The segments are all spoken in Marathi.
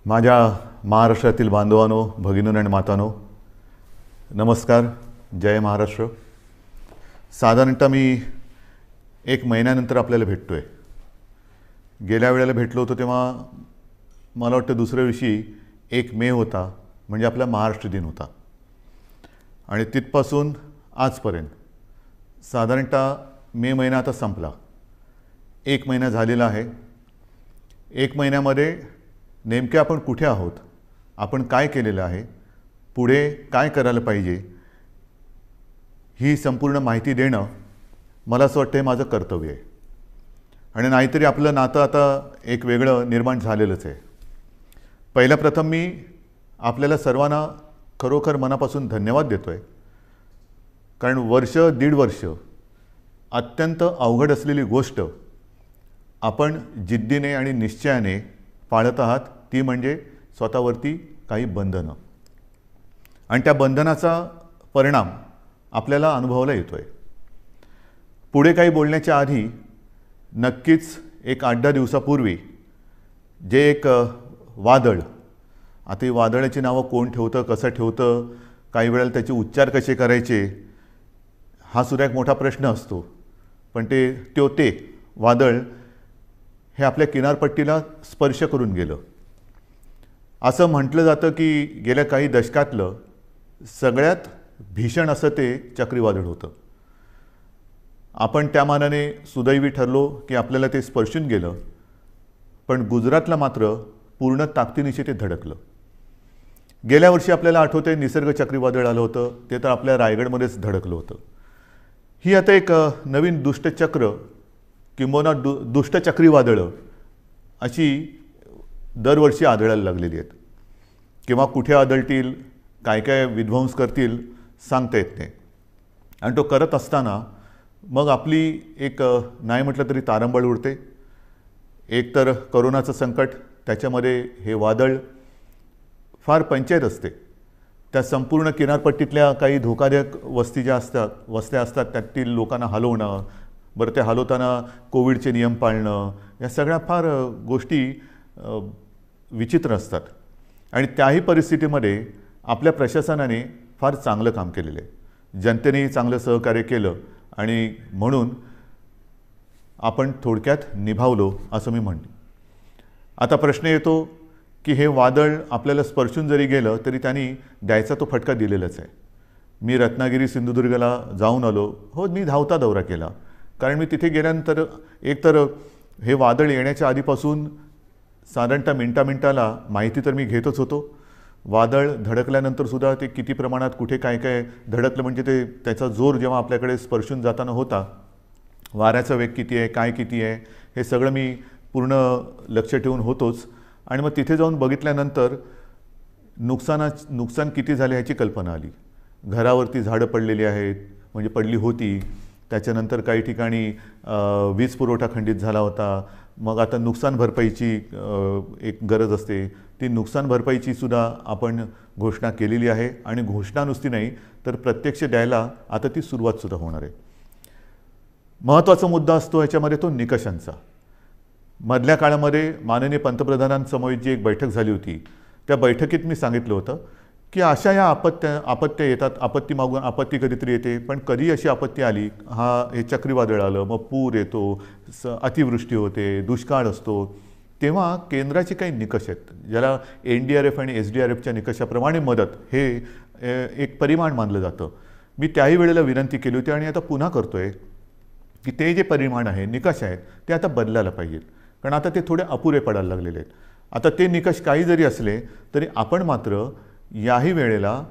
माझ्या महाराष्ट्रातील बांधवांनो, भगिनींनो आणि मातांनो, नमस्कार. जय महाराष्ट्र. साधारणतः मी एक महिन्यानंतर आपल्याला भेटतोय. गेल्या वेळेला भेटलो होतो तेव्हा मला वाटतं दुसऱ्या दिवशी 1 मे होता, म्हणजे आपला महाराष्ट्र दिन होता. आणि तिथपासून आजपर्यंत साधारणतः मे महिना आता संपला. 1 महिना झालेला आहे. 1 महिन्यामध्ये नेमके आपण कुठे आहोत, आपण काय केलेलं आहे, पुढे काय करायला पाहिजे, ही संपूर्ण माहिती देणं मला असं वाटतं हे माझं कर्तव्य आहे. आणि नाहीतरी आपलं नातं आता एक वेगळं निर्माण झालेलंच आहे. पहिल्या प्रथम मी आपल्याला सर्वांना खरोखर मनापासून धन्यवाद देतो आहे. कारण वर्ष दीड वर्ष अत्यंत अवघड असलेली गोष्ट आपण जिद्दीने आणि निश्चयाने पाळत आहात, ती म्हणजे स्वतःवरती काही बंधनं. आणि त्या बंधनाचा परिणाम आपल्याला अनुभवायला येतो आहे. पुढे काही बोलण्याच्या आधी नक्कीच एक 8-10 दिवसापूर्वी जे एक वादळ, आता ही वादळाची नावं कोण ठेवतं, कसं ठेवतं, काही वेळेला त्याचे उच्चार कसे करायचे, हा सुद्धा एक मोठा प्रश्न असतो. पण ते वादळ हे आपल्या किनारपट्टीला स्पर्श करून गेलं. असं म्हटलं जातं की गेल्या काही दशकातलं सगळ्यात भीषण असं ते चक्रीवादळ होतं. आपण त्या मानाने सुदैवी ठरलो की आपल्याला ते स्पर्शून गेलं. पण गुजरातला मात्र पूर्ण ताकदीनिशी ते धडकलं. गेल्या वर्षी आपल्याला आठवतंय निसर्ग चक्रीवादळ आलं होतं, ते तर आपल्या रायगडमध्येच धडकलं होतं. ही आता एक नवीन दुष्टचक्र किंबहुना दुष्ट चक्रीवादळं अशी दरवर्षी आढळायला लागलेली आहेत. किंवा कुठे आदळतील, काय काय विध्वंस करतील सांगता येत नाही. आणि तो करत असताना मग आपली एक नाही म्हटलं तरी तारंबळ उडते. एक तर करोनाचं संकट, त्याच्यामध्ये हे वादळ, फार पंचायत असते. त्या संपूर्ण किनारपट्टीतल्या काही धोकादायक वस्त्या असतात त्यातील लोकांना हलवणं, बरं ते हलवताना कोविडचे नियम पाळणं, या सगळ्या फार गोष्टी विचित्र असतात. आणि त्याही परिस्थितीमध्ये आपल्या प्रशासनाने फार चांगलं काम केलेलं आहे. जनतेनेही चांगलं सहकार्य केलं आणि म्हणून आपण थोडक्यात निभावलो असं मी म्हणतो. आता प्रश्न येतो की हे वादळ आपल्याला स्पर्शून जरी गेलं तरी त्यांनी द्यायचा तो फटका दिलेलाच आहे. मी रत्नागिरी सिंधुदुर्गला जाऊन आलो. हो, मी धावता दौरा केला. कारण मी तिथे गेल्यानंतर एकतर हे वादळ येण्याच्या आधीपासून साधारणतः मिनटाला माहिती तर मी घेतच होतो. वादळ धडकल्यानंतरसुद्धा ते किती प्रमाणात कुठे काय काय धडकलं, म्हणजे त्याचा जोर जेव्हा आपल्याकडे स्पर्शून जाताना होता, वाऱ्याचा वेग किती आहे, काय किती आहे, हे सगळं मी पूर्ण लक्ष ठेवून होतोच. आणि मग तिथे जाऊन बघितल्यानंतर नुकसान किती झाले ह्याची कल्पना आली. घरावरती झाडं पडलेली आहेत, म्हणजे पडली होती. त्याच्यानंतर काही ठिकाणी वीज पुरवठा खंडित झाला होता. मग आता नुकसान भरपाईची एक गरज असते. ती नुकसान भरपाईची सुद्धा आपण घोषणा केलेली आहे. आणि घोषणा नुसती नाही तर प्रत्यक्ष द्यायला आता ती सुरुवातसुद्धा होणार आहे. महत्त्वाचा मुद्दा असतो ह्याच्यामध्ये तो निकषांचा. मधल्या काळामध्ये माननीय पंतप्रधानांसमवेत जी एक बैठक झाली होती, त्या बैठकीत मी सांगितलं होतं की अशा या आपत्त्या येतात. आपत्ती मागून आपत्ती कधीतरी येते, पण कधी अशी आपत्ती आली, हे चक्रीवादळ आलं, मग पूर येतो, अतिवृष्टी होते, दुष्काळ असतो, तेव्हा केंद्राचे काही निकष आहेत, ज्याला NDRF आणि SDRFच्या निकषाप्रमाणे मदत हे एक परिमाण मानलं जातं. मी त्याही वेळेला विनंती केली होती आणि आता पुन्हा करतोय की ते जे परिमाण आहे, निकष आहेत, ते आता बदलायला पाहिजेत. कारण आता ते थोडे अपुरे पडायला लागलेले आहेत. आता ते निकष काही जरी असले तरी आपण मात्र याही वेळेला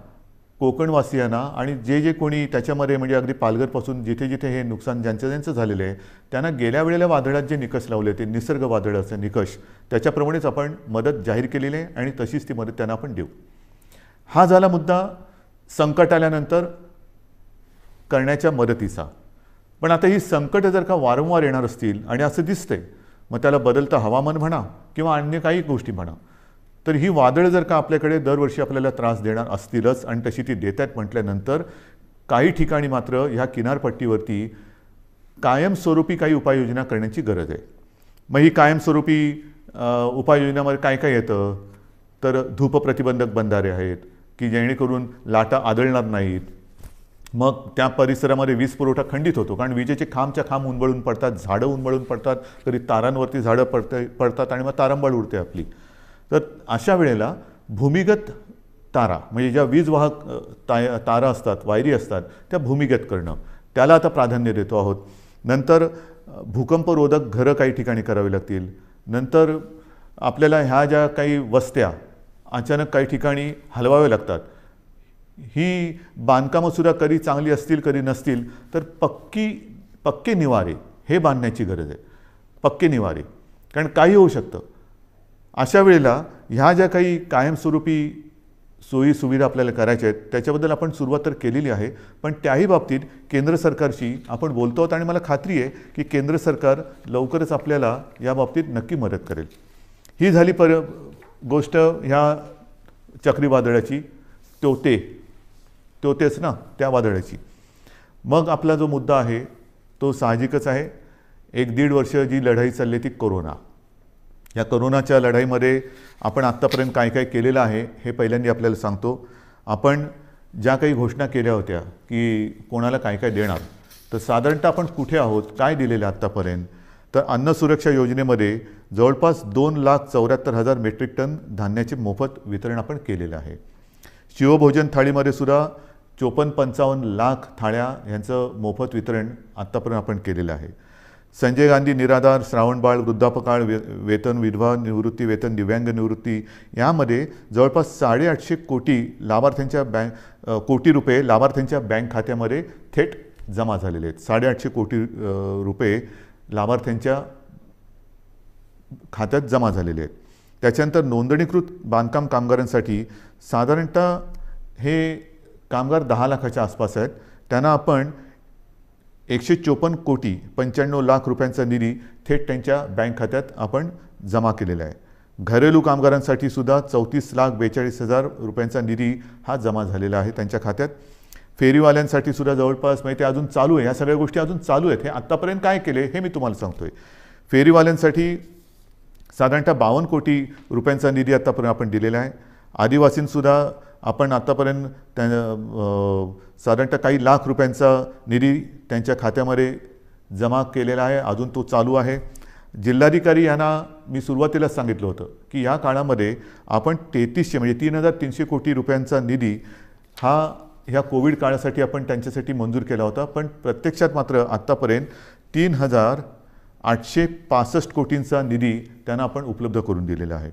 कोकणवासियांना आणि जे कोणी त्याच्यामध्ये, म्हणजे अगदी पालघरपासून जिथे जिथे हे नुकसान ज्यांचं झालेलं आहे, त्यांना गेल्या वेळेला वादळात जे निकष लावले, ते निसर्ग वादळाचे निकष, त्याच्याप्रमाणेच आपण मदत जाहीर केलेली आहे आणि तशीच ती मदत त्यांना आपण देऊ. हा झाला मुद्दा संकट आल्यानंतर करण्याच्या मदतीचा. पण आता ही संकटं जर का वारंवार येणार असतील आणि असं दिसतंय, मग त्याला बदलतं हवामान म्हणा किंवा अन्य काही गोष्टी म्हणा, तर ही वादळ जर का आपल्याकडे दरवर्षी आपल्याला त्रास देणार असतीलच आणि तशी ती देत आहेत म्हटल्यानंतर काही ठिकाणी मात्र ह्या किनारपट्टीवरती कायमस्वरूपी काही उपाययोजना करण्याची गरज आहे. मग ही कायमस्वरूपी उपाययोजनामध्ये काय काय येतं, तर धूप प्रतिबंधक बंधारे आहेत की जेणेकरून लाटा आदळणार नाहीत. मग त्या परिसरामध्ये वीज पुरवठा खंडित होतो, कारण विजेचे खांबच्या खांब उन्मळून पडतात, झाडं उन्मळून पडतात, कधी तारांवरती झाडं पडतात आणि मग तारांबळ उडते आपली. तर अशा वेळेला भूमिगत तारा म्हणजे ज्या वीज वाहक तारा असतात, वायरी असतात, त्या भूमिगत करणं, त्याला आता प्राधान्य देतो आहोत. नंतर भूकंपरोधक घरं काही ठिकाणी करावी लागतील. नंतर आपल्याला ह्या ज्या काही वस्त्या अचानक काही ठिकाणी हलवाव्या लागतात, ही बांधकामंसुद्धा कधी चांगली असतील कधी नसतील, तर पक्के निवारे हे बांधण्याची गरज आहे. पक्के निवारे, कारण काही होऊ शकतं. अशा वेळेला ह्या ज्या काही कायमस्वरूपी सोयी सुविधा आपल्याला करायच्या आहेत त्याच्याबद्दल आपण सुरुवात तर केलेली आहे, पण त्याही बाबतीत केंद्र सरकारशी आपण बोलतो आहोत आणि मला खात्री आहे की केंद्र सरकार लवकरच आपल्याला या बाबतीत नक्की मदत करेल. ही झाली गोष्ट ह्या चक्रीवादळाची, तोतेच ना त्या वादळाची. मग आपला जो मुद्दा आहे तो साहजिकच आहे. 1-1.5 वर्ष जी लढाई चालली ती कोरोना. या कोरोनाच्या लढाईमध्ये आपण आत्तापर्यंत काय काय केलेलं आहे हे पहिल्यांदा आपल्याला सांगतो. आपण ज्या काही घोषणा केल्या होत्या की कोणाला काय काय देणार, तर साधारणतः आपण कुठे आहोत, काय दिलेलं आत्तापर्यंत, तर अन्न सुरक्षा योजनेमध्ये जवळपास 2,74,000 मेट्रिक टन धान्याचे मोफत वितरण आपण केलेलं आहे. शिवभोजन थाळीमध्ये सुद्धा 54-55 लाख थाळ्या यांचं मोफत वितरण आत्तापर्यंत आपण केलेलं आहे. संजय गांधी निराधार, श्रावणबाळ, वृद्धापकाळ वेतन, विधवा निवृत्ती वेतन, दिव्यांग निवृत्ती यामध्ये जवळपास 850 कोटी कोटी रुपये लाभार्थ्यांच्या बँक खात्यामध्ये थेट जमा झालेले आहेत. 850 कोटी रुपये लाभार्थ्यांच्या खात्यात जमा झालेले आहेत. त्याच्यानंतर नोंदणीकृत बांधकाम कामगारांसाठी साधारणतः हे कामगार 10 लाखाच्या आसपास आहेत. त्यांना आपण 154 कोटी 95 लाख रुपयांचा निधी थेट त्यांच्या बँक खात्यात आपण जमा केलेला आहे. घरेलू कामगारांसाठी सुद्धा 34,42,000 रुपयांचा निधी हा जमा झालेला आहे त्यांच्या खात्यात. फेरीवाल्यांसाठी सुद्धा जवळपास ते अजून चालू आहे, ह्या सगळ्या गोष्टी अजून चालू आहेत. हे आत्तापर्यंत काय केले हे मी तुम्हाला सांगतोय. फेरीवाल्यांसाठी साधारणतः 52 कोटी रुपयांचा निधी आत्तापर्यंत आपण दिलेला आहे. आदिवासींसुद्धा आपण आत्तापर्यंत साधारणतः काही लाख रुपयांचा निधी त्यांच्या खात्यामध्ये जमा केलेला आहे, अजून तो चालू आहे. जिल्हाधिकारी यांना मी सुरुवातीलाच सांगितलं होतं की या काळामध्ये आपण 3300 म्हणजे 3,300 कोटी रुपयांचा निधी ह्या कोविड काळासाठी आपण त्यांच्यासाठी मंजूर केला होता, पण प्रत्यक्षात मात्र आत्तापर्यंत 3,865 कोटींचा निधी त्यांना आपण उपलब्ध करून दिलेला आहे.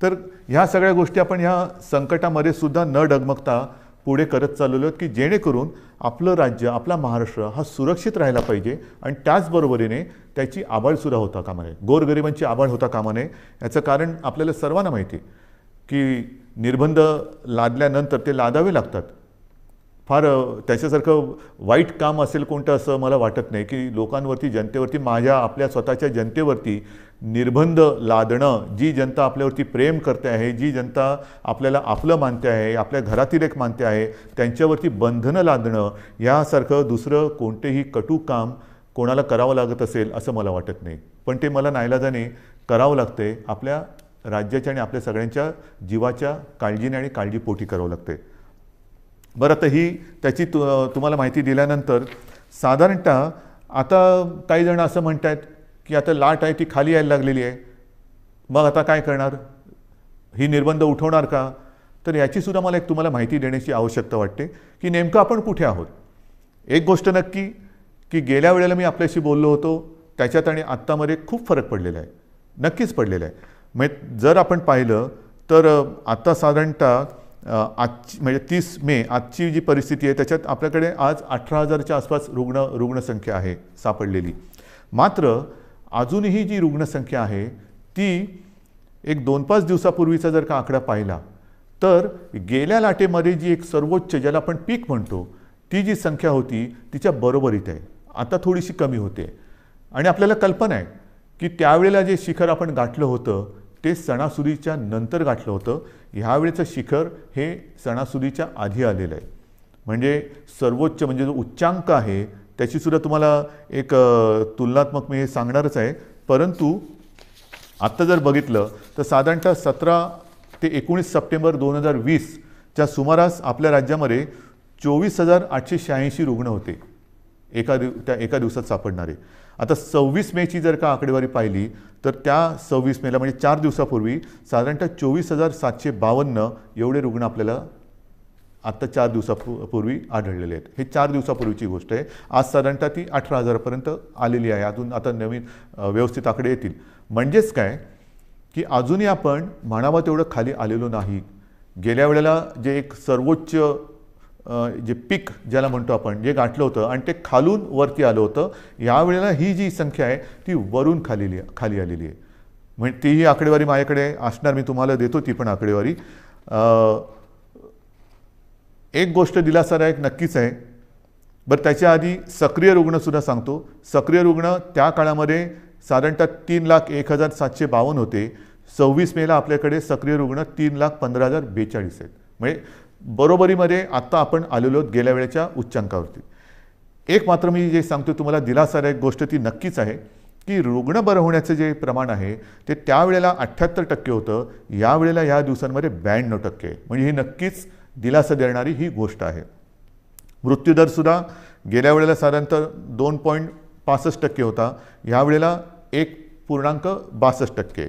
तर ह्या सगळ्या गोष्टी आपण ह्या संकटामध्ये सुद्धा न डगमगता पुढे करत चाललेलो आहोत की जेणेकरून आपलं राज्य, आपला महाराष्ट्र हा सुरक्षित राहायला पाहिजे आणि त्याचबरोबरीने त्याची आबाळसुद्धा होता कामा नये, गोरगरिबांची आबाळ होता कामा नये. याचं कारण आपल्याला सर्वांना माहिती आहे की निर्बंध लादल्यानंतर ते लादावे लागतात. फार त्याच्यासारखं वाईट काम असेल कोणतं असं मला वाटत नाही की लोकांवरती, जनतेवरती, आपल्या स्वतःच्या जनतेवरती निर्बंध लादणं. जी जनता आपल्यावरती प्रेम करते आहे, जी जनता आपल्याला आपलं मानते आहे, आपल्या घरातील एक मानते आहे, त्यांच्यावरती बंधनं लादणं यासारखं दुसरं कोणतेही कटू काम कोणाला करावं लागत असेल असं मला वाटत नाही. पण ते मला नाईलाजाने करावं लागते. आपल्या राज्याच्या आणि आपल्या सगळ्यांच्या जीवाच्या काळजीने आणि काळजीपोटी करावं लागते. बरं, आता ही त्याची तुम्हाला माहिती दिल्यानंतर साधारणतः आता काही जण असं म्हणत आहेत की आता लाट आहे ती खाली यायला लागलेली आहे, मग आता काय करणार, ही निर्बंध उठवणार का? तर याचीसुद्धा मला एक तुम्हाला माहिती देण्याची आवश्यकता वाटते की नेमकं आपण कुठे आहोत. एक गोष्ट नक्की की गेल्या वेळेला मी आपल्याशी बोललो होतो त्याच्यात आणि आत्तामध्ये खूप फरक पडलेला आहे, नक्कीच पडलेला आहे. म्हणजे जर आपण पाहिलं तर आत्ता साधारणतः आजची म्हणजे 30 मे आजची जी परिस्थिती आहे त्याच्यात आपल्याकडे आज 18,000च्या आसपास रुग्णसंख्या आहे सापडलेली. मात्र अजूनही जी रुग्णसंख्या आहे ती एक 2-5 दिवसापूर्वीचा जर का आकडा पाहिला तर गेल्या लाटेमध्ये जी एक सर्वोच्च, ज्याला आपण पीक म्हणतो, ती जी संख्या होती तिच्या बरोबरीत आहे. आता थोडीशी कमी होते आणि आपल्याला कल्पना आहे की त्यावेळेला जे शिखर आपण गाठलं होतं ते सणासुदीच्या नंतर गाठलं होतं. ह्यावेळेचं शिखर हे सणासुदीच्या आधी आलेलं आहे. म्हणजे सर्वोच्च म्हणजे जो उच्चांक आहे त्याचीसुद्धा तुम्हाला एक तुलनात्मक मी हे सांगणारच आहे. परंतु आत्ता जर बघितलं तर साधारणतः 17 ते 19 सप्टेंबर 2020च्या सुमारास आपल्या राज्यामध्ये 24,886 रुग्ण होते त्या एका दिवसात सापडणारे. आता 26 मेची जर का आकडेवारी पाहिली तर त्या 26 मेला म्हणजे 4 दिवसापूर्वी साधारणतः 24,752 एवढे रुग्ण आपल्याला आत्ता 4 दिवसापूर्वी आढळलेले आहेत. हे 4 दिवसापूर्वीची गोष्ट आहे. आज साधारणतः ती 18,000पर्यंत आलेली आहे. अजून आता नवीन व्यवस्थित आकडे येतील. म्हणजेच काय की अजूनही आपण म्हणावं तेवढं खाली आलेलो नाही. गेल्या वेळेला जे एक सर्वोच्च जे पीक ज्याला म्हणतो आपण जे गाठलं होतं आणि ते खालून वरती आलं होतं, यावेळेला ही जी संख्या आहे ती वरून खाली आलेली आहे. म्हणजे तीही आकडेवारी माझ्याकडे असणार, मी तुम्हाला देतो ती पण आकडेवारी. एक गोष्ट दिलासादायक नक्कीच आहे. बरं, त्याच्या आधी सक्रिय रुग्णसुद्धा सांगतो. सक्रिय रुग्ण त्या काळामध्ये साधारणतः 3,01,752 होते. 26 मेला आपल्याकडे सक्रिय रुग्ण 3,15,042 आहेत. म्हणजे बरोबरीमध्ये आत्ता आपण आलेलो आहोत गेल्या वेळेच्या उच्चांकावरती. एक मात्र मी जे सांगतो तुम्हाला दिलासादायक गोष्ट ती नक्कीच आहे की रुग्ण बरं होण्याचं जे प्रमाण आहे ते त्यावेळेला 78% होतं, यावेळेला या दिवसांमध्ये 92% आहे. म्हणजे ही नक्कीच दिलासा देणारी ही गोष्ट आहे. मृत्यूदरसुद्धा गेल्या वेळेला साधारणतः 2.65% होता, यावेळेला 1.62%.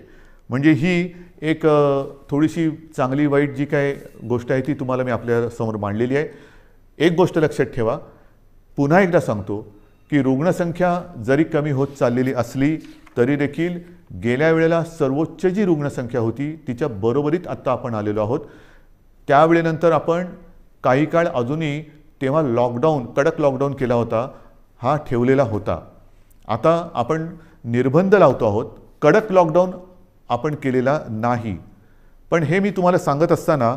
म्हणजे ही एक थोडीशी चांगली वाईट जी काय गोष्ट आहे ती तुम्हाला मी आपल्यासमोर मांडलेली आहे. एक गोष्ट लक्षात ठेवा, पुन्हा एकदा सांगतो की रुग्णसंख्या जरी कमी होत चाललेली असली तरी देखील गेल्या वेळेला सर्वोच्च जी रुग्णसंख्या होती तिच्या बरोबरीत आत्ता आपण आलेलो आहोत. त्यावेळेनंतर आपण काही काळ अजूनही तेव्हा कडक लॉकडाऊन केला होता, हा ठेवलेला होता. आता आपण निर्बंध लावतो आहोत, कडक लॉकडाऊन आपण केलेला नाही. पण हे मी तुम्हाला सांगत असताना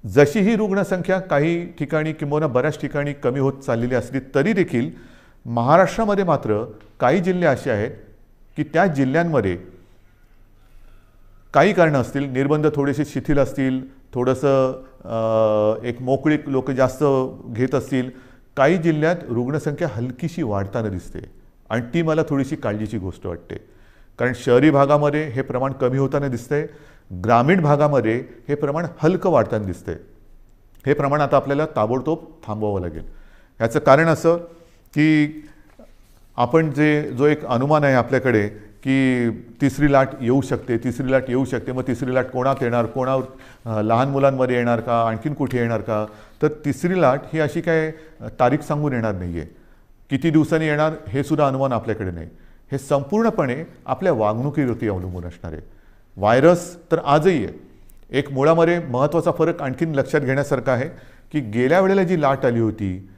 जशी ही रुग्णसंख्या काही ठिकाणी किंबहुना बऱ्याच ठिकाणी कमी होत चाललेली असली तरी देखील महाराष्ट्रामध्ये मात्र काही जिल्हे असे आहेत की त्या जिल्ह्यांमध्ये काही कारणं असतील, निर्बंध थोडेसे शिथिल असतील, थोडंसं एक मोकळीक लोक जास्त घेत असतील, काही जिल्ह्यात रुग्णसंख्या हलकीशी वाढताना दिसते आणि ती मला थोडीशी काळजीची गोष्ट वाटते. कारण शहरी भागामध्ये हे प्रमाण कमी होताना दिसतंय, ग्रामीण भागामध्ये हे प्रमाण हलकं वाढताना दिसतंय. हे प्रमाण आता आपल्याला ताबडतोब थांबवावं लागेल. ह्याचं कारण असं की आपण जो एक अनुमान आहे आपल्याकडे की तिसरी लाट येऊ शकते, मग तिसरी लाट कोणात येणार, लहान मुलांमध्ये येणार का, आणखीन कुठे येणार का, तर तिसरी लाट ही अशी काय तारीख सांगून येणार नाही आहे. किती दिवसांनी येणार हे सुद्धा अनुमान आपल्याकडे नाही. हे संपूर्णपणे आपल्या वागणुकीवरती अवलंबून असणार आहे. व्हायरस तर आजही आहे. एक मुळामध्ये महत्त्वाचा फरक आणखीन लक्षात घेण्यासारखा आहे की गेल्या वेळेला जी लाट आली होती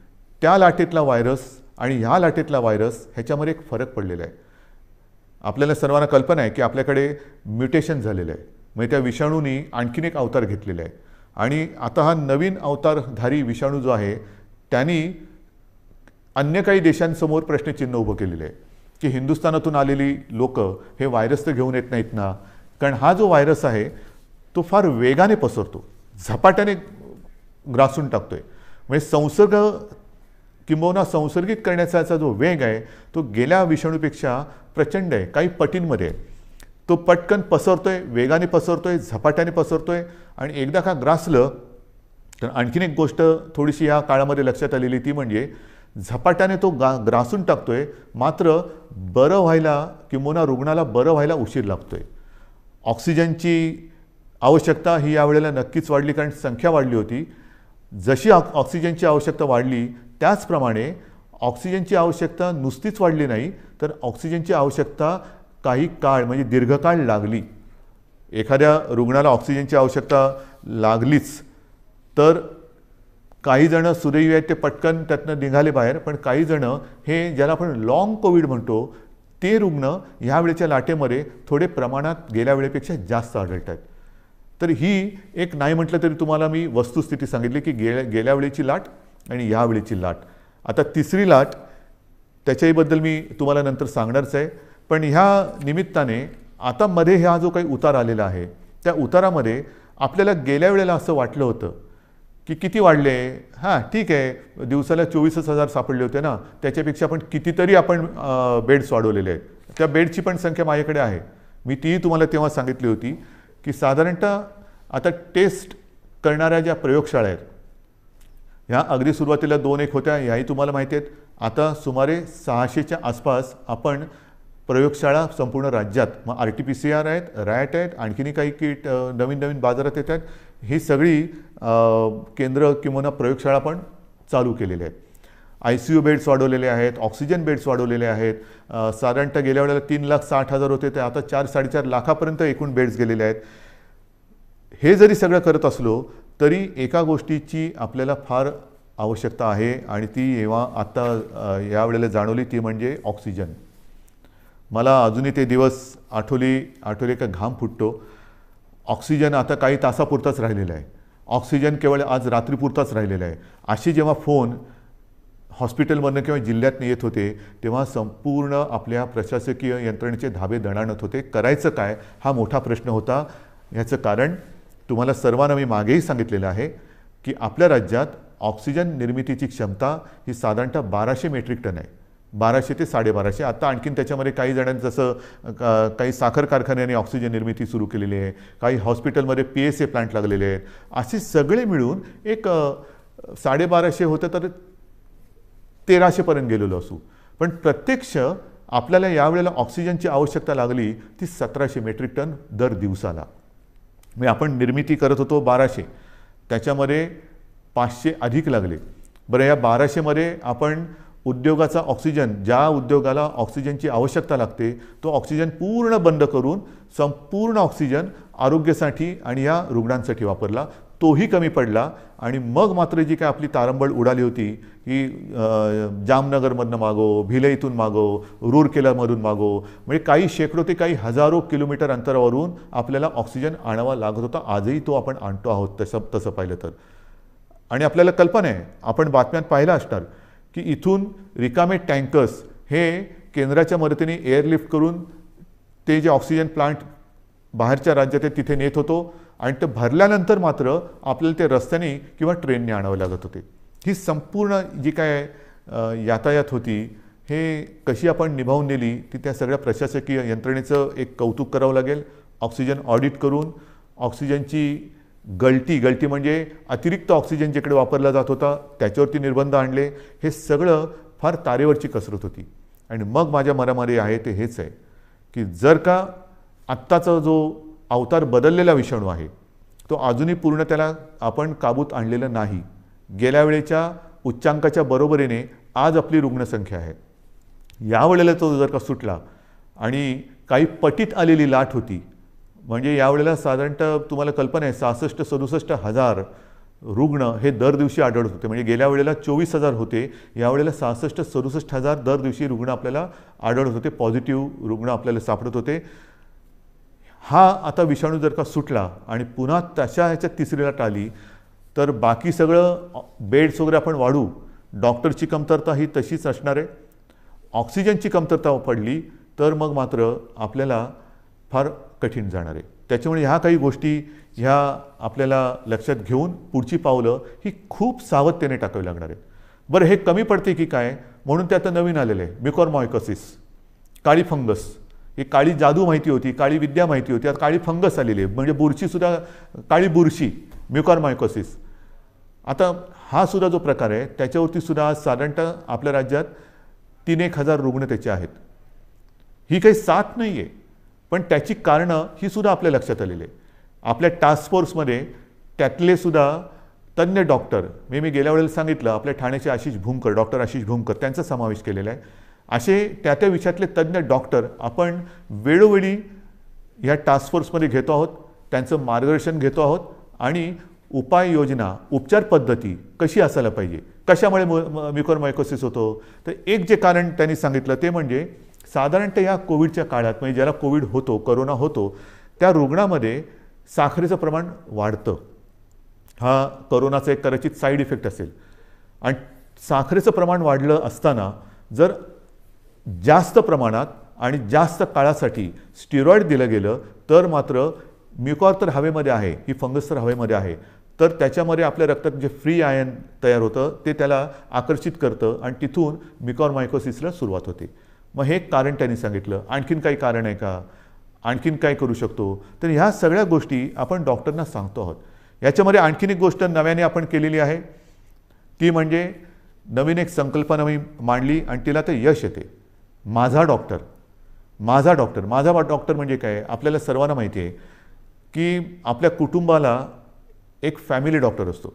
त्या लाटेतला व्हायरस आणि ह्या लाटेतला व्हायरस ह्याच्यामध्ये एक फरक पडलेला आहे. आपल्याला सर्वांना कल्पना आहे की आपल्याकडे म्युटेशन झालेलं आहे, म्हणजे त्या विषाणूंनी आणखीन एक अवतार घेतलेला आहे. आणि आता हा नवीन अवतारधारी विषाणू जो आहे त्यांनी अन्य काही देशांसमोर प्रश्नचिन्ह उभं केलेलं आहे की हिंदुस्थानातून आलेली लोक हे व्हायरस तर घेऊन येत नाहीत ना. कारण हा जो व्हायरस आहे तो फार वेगाने पसरतो, झपाट्याने ग्रासून टाकतोय. म्हणजे संसर्ग किंबहुना संसर्गित करण्याचा जो वेग आहे तो गेल्या विषाणूपेक्षा प्रचंड आहे, काही पटींमध्ये आहे. तो पटकन पसरतोय, वेगाने पसरतोय, झपाट्याने पसरतोय. आणि एकदा का ग्रासलं तर आणखीन एक गोष्ट थोडीशी या काळामध्ये लक्षात आलेली ती म्हणजे झपाट्याने तो ग्रासून टाकतोय, मात्र बरं व्हायला किंबहुना रुग्णाला बरं व्हायला उशीर लागतोय. ऑक्सिजनची आवश्यकता ही यावेळेला नक्कीच वाढली, कारण संख्या वाढली होती. जशी ऑक्सिजनची आवश्यकता वाढली त्याचप्रमाणे ऑक्सिजनची आवश्यकता नुसतीच वाढली नाही, तर ऑक्सिजनची आवश्यकता काही काळ म्हणजे दीर्घकाळ लागली. एखाद्या रुग्णाला ऑक्सिजनची आवश्यकता लागलीच तर काही जण सुदैवी आहेत ते पटकन त्यातनं निघाले बाहेर, पण काही जण हे ज्याला आपण लॉंग कोविड म्हणतो ते रुग्ण ह्यावेळेच्या लाटेमध्ये थोडे प्रमाणात गेल्या वेळेपेक्षा जास्त आढळत आहेत. तर ही एक नाही म्हटलं तरी तुम्हाला मी वस्तुस्थिती सांगितली की गेल्या वेळेची लाट आणि ह्या वेळेची लाट. आता तिसरी लाट त्याच्याबद्दल मी तुम्हाला नंतर सांगणारच आहे. पण ह्या निमित्ताने आता मध्ये हा जो काही उतार आलेला आहे त्या उतारामध्ये आपल्याला गेल्या वेळेला असं वाटलं होतं की किती वाढले, हां ठीक आहे दिवसाला 24,000 सापडले होते ना, त्याच्यापेक्षा पण कितीतरी आपण बेड्स वाढवलेले आहेत. त्या बेडची पण संख्या माझ्याकडे आहे, मी तीही तुम्हाला तेव्हा सांगितली होती की साधारणतः आता टेस्ट करणाऱ्या ज्या प्रयोगशाळा आहेत ह्या अगदी सुरुवातीला 2-1 होत्या, ह्याही तुम्हाला माहिती आहेत. आता सुमारे 600च्या आसपास आपण प्रयोगशाळा संपूर्ण राज्यात, मग RT-PCR आहेत, रॅट आहेत, आणखीनही काही किट नवीन नवीन बाजारात येत आहेत. ही सगळी केंद्र किंवा प्रयोगशाळा पण चालू केलेल्या आहेत. ICU बेड्स वाढवलेले आहेत, ऑक्सिजन बेड्स वाढवलेले आहेत. साधारणतः गेल्या वेळेला 3,60,000 होते, ते आता 4-4.5 लाखापर्यंत एकूण बेड्स गेलेले आहेत. हे जरी सगळं करत असलो तरी एका गोष्टीची आपल्याला फार आवश्यकता आहे आणि ती जेव्हा आता यावेळेला जाणवली ती म्हणजे ऑक्सिजन. मला अजूनही ते दिवस आठवले का घाम फुटतो. ऑक्सिजन आता काही तासापुरताच राहिलेला आहे. ऑक्सिजन केवळ आज रात्रीपुरताच राहिलेला आहे. अशी जेव्हा फोन हॉस्पिटलमधनं किंवा जिल्ह्यातनं येत होते तेव्हा संपूर्ण आपल्या प्रशासकीय यंत्रणेचे धाबे दणाणत होते. करायचं काय हा मोठा प्रश्न होता. ह्याचं कारण तुम्हाला सर्वांना मी मागेही सांगितलेलं आहे की आपल्या राज्यात ऑक्सिजन निर्मितीची क्षमता ही साधारणतः 1200 मेट्रिक टन आहे. 1200 ते 1250. आता आणखीन त्याच्यामध्ये काही जणांनी जसं काही साखर कारखान्याने ऑक्सिजन निर्मिती सुरू केलेली आहे, काही हॉस्पिटलमध्ये PSA प्लांट लागलेले आहेत. असे सगळे मिळून एक 1250 होतं तर 1300पर्यंत गेलेलो असू. पण प्रत्यक्ष आपल्याला यावेळेला ऑक्सिजनची आवश्यकता लागली ती 1700 मेट्रिक टन दर दिवसाला. म्हणजे आपण निर्मिती करत होतो 1200, त्याच्यामध्ये 500 अधिक लागले. बरं, या 1200मध्ये आपण उद्योगाचा ऑक्सिजन, ज्या उद्योगाला ऑक्सिजनची आवश्यकता लागते तो ऑक्सिजन पूर्ण बंद करून संपूर्ण ऑक्सिजन आरोग्यासाठी आणि या रुग्णांसाठी वापरला. तोही कमी पडला आणि मग मात्र जी काय आपली तारंबळ उडाली होती की जामनगरमधनं मागो, भिलईतून मागो, रूरकेलामधून मागो, म्हणजे काही शेकडो ते काही हजारो किलोमीटर अंतरावरून आपल्याला ऑक्सिजन आणावा लागत होता. आजही तो आपण आणतो आहोत तसं पाहिलं तर. आणि आपल्याला कल्पना आहे, आपण बातम्यात पाहिलं असणार की इथून रिकामे टँकर्स हे केंद्राच्या मदतीने एअरलिफ्ट करून ते जे ऑक्सिजन प्लांट बाहेरच्या राज्यात आहे तिथे नेत होतो आणि ते भरल्यानंतर मात्र आपल्याला ते रस्त्याने किंवा ट्रेनने आणावं लागत होते. ही संपूर्ण जी काय यातायात होती हे कशी आपण निभावून नेली ती त्या सगळ्या प्रशासकीय यंत्रणेचं एक कौतुक करावं लागेल. ऑक्सिजन ऑडिट करून ऑक्सिजनची गळती म्हणजे अतिरिक्त ऑक्सिजन जिकडे वापरला जात होता त्याच्यावरती निर्बंध आणले. हे सगळं फार तारेवरची कसरत होती. आणि मग माझ्या मनामध्ये आहे ते हेच आहे की जर का आत्ताचा जो अवतार बदललेला विषाणू आहे तो अजूनही पूर्ण त्याला आपण काबूत आणलेलं नाही. गेल्या वेळेच्या उच्चांकाच्या बरोबरीने आज आपली रुग्णसंख्या आहे. यावेळेला तो जर का सुटला आणि काही पटीत आलेली लाट होती, म्हणजे यावेळेला साधारणतः तुम्हाला कल्पना आहे 66-67 हजार रुग्ण हे दर दिवशी आढळत होते. म्हणजे गेल्या वेळेला 24,000 होते, यावेळेला 66-67 हजार दर दिवशी रुग्ण आपल्याला आढळत होते, पॉझिटिव्ह रुग्ण आपल्याला सापडत होते. हा आता विषाणू जर का सुटला आणि पुन्हा तशा ह्याच्यात तिसरी लाट आली तर बाकी सगळं बेड्स वगैरे आपण वाढू, डॉक्टरची कमतरता ही तशीच असणार आहे. ऑक्सिजनची कमतरता पडली तर मग मात्र आपल्याला फार कठीण जाणार आहे. त्याच्यामुळे ह्या काही गोष्टी ह्या आपल्याला लक्षात घेऊन पुढची पावलं ही खूप सावधतेने टाकावी लागणार आहेत. बरं, हे कमी पडते की काय म्हणून ते आता नवीन आलेलं आहे म्युकॉरमायकोसिस, काळी फंगस. ही काळी जादू माहिती होती, काळी विद्या माहिती होती, आता काळी फंगस आलेली आहे. म्हणजे बुरशीसुद्धा, काळी बुरशी, म्युकॉरमायकोसिस. आता हा सुद्धा जो प्रकार आहे त्याच्यावरती सुद्धा आज साधारणतः आपल्या राज्यात 3-1 हजार रुग्ण त्याचे आहेत. ही काही साथ नाही आहे, पण त्याची कारणं ही सुद्धा आपल्या लक्षात आलेली आहे. आपल्या टास्क फोर्समध्ये त्यातले सुद्धा तज्ज्ञ डॉक्टर, मी गेल्या वेळेला सांगितलं आपल्या ठाण्याचे आशिष भूमकर, डॉक्टर आशिष भूमकर, त्यांचा समावेश केलेला आहे. असे त्या विषयातले तज्ज्ञ डॉक्टर आपण वेळोवेळी या टास्क फोर्समध्ये घेतो आहोत, त्यांचं मार्गदर्शन घेतो आहोत आणि उपाययोजना, उपचार पद्धती कशी असायला पाहिजे, कशामुळे म्युकॉरमायकोसिस होतो. तर एक जे कारण त्यांनी सांगितलं ते म्हणजे साधारणतः या कोविडच्या काळात, म्हणजे ज्याला कोविड होतो, करोना होतो, त्या रुग्णामध्ये साखरेचं प्रमाण वाढतं. हा करोनाचा एक कदाचित साईड इफेक्ट असेल. आणि साखरेचं प्रमाण वाढलं असताना जर जास्त प्रमाणात आणि जास्त काळासाठी स्टिरॉइड दिलं गेलं तर मात्र म्युकॉर तर हवेमध्ये आहे, ही फंगस तर हवेमध्ये आहे, तर त्याच्यामध्ये आपल्या रक्तात जे फ्री आयन तयार होतं ते त्याला आकर्षित करतं आणि तिथून म्युकॉरमायकोसिसला सुरुवात होते. मग हे कारण त्यांनी सांगितलं. आणखीन काही कारण आहे का? आणखीन काय करू शकतो. तर ह्या सगळ्या गोष्टी आपण डॉक्टरना सांगतो आहोत. याच्यामध्ये आणखीन एक गोष्ट नव्याने आपण केलेली आहे, ती म्हणजे नवीन एक संकल्पना मी मांडली आणि तिला ते यश येते. माझा डॉक्टर. माझा डॉक्टर. माझा डॉक्टर म्हणजे काय, आपल्याला सर्वांना माहिती आहे की आपल्या कुटुंबाला एक फॅमिली डॉक्टर असतो.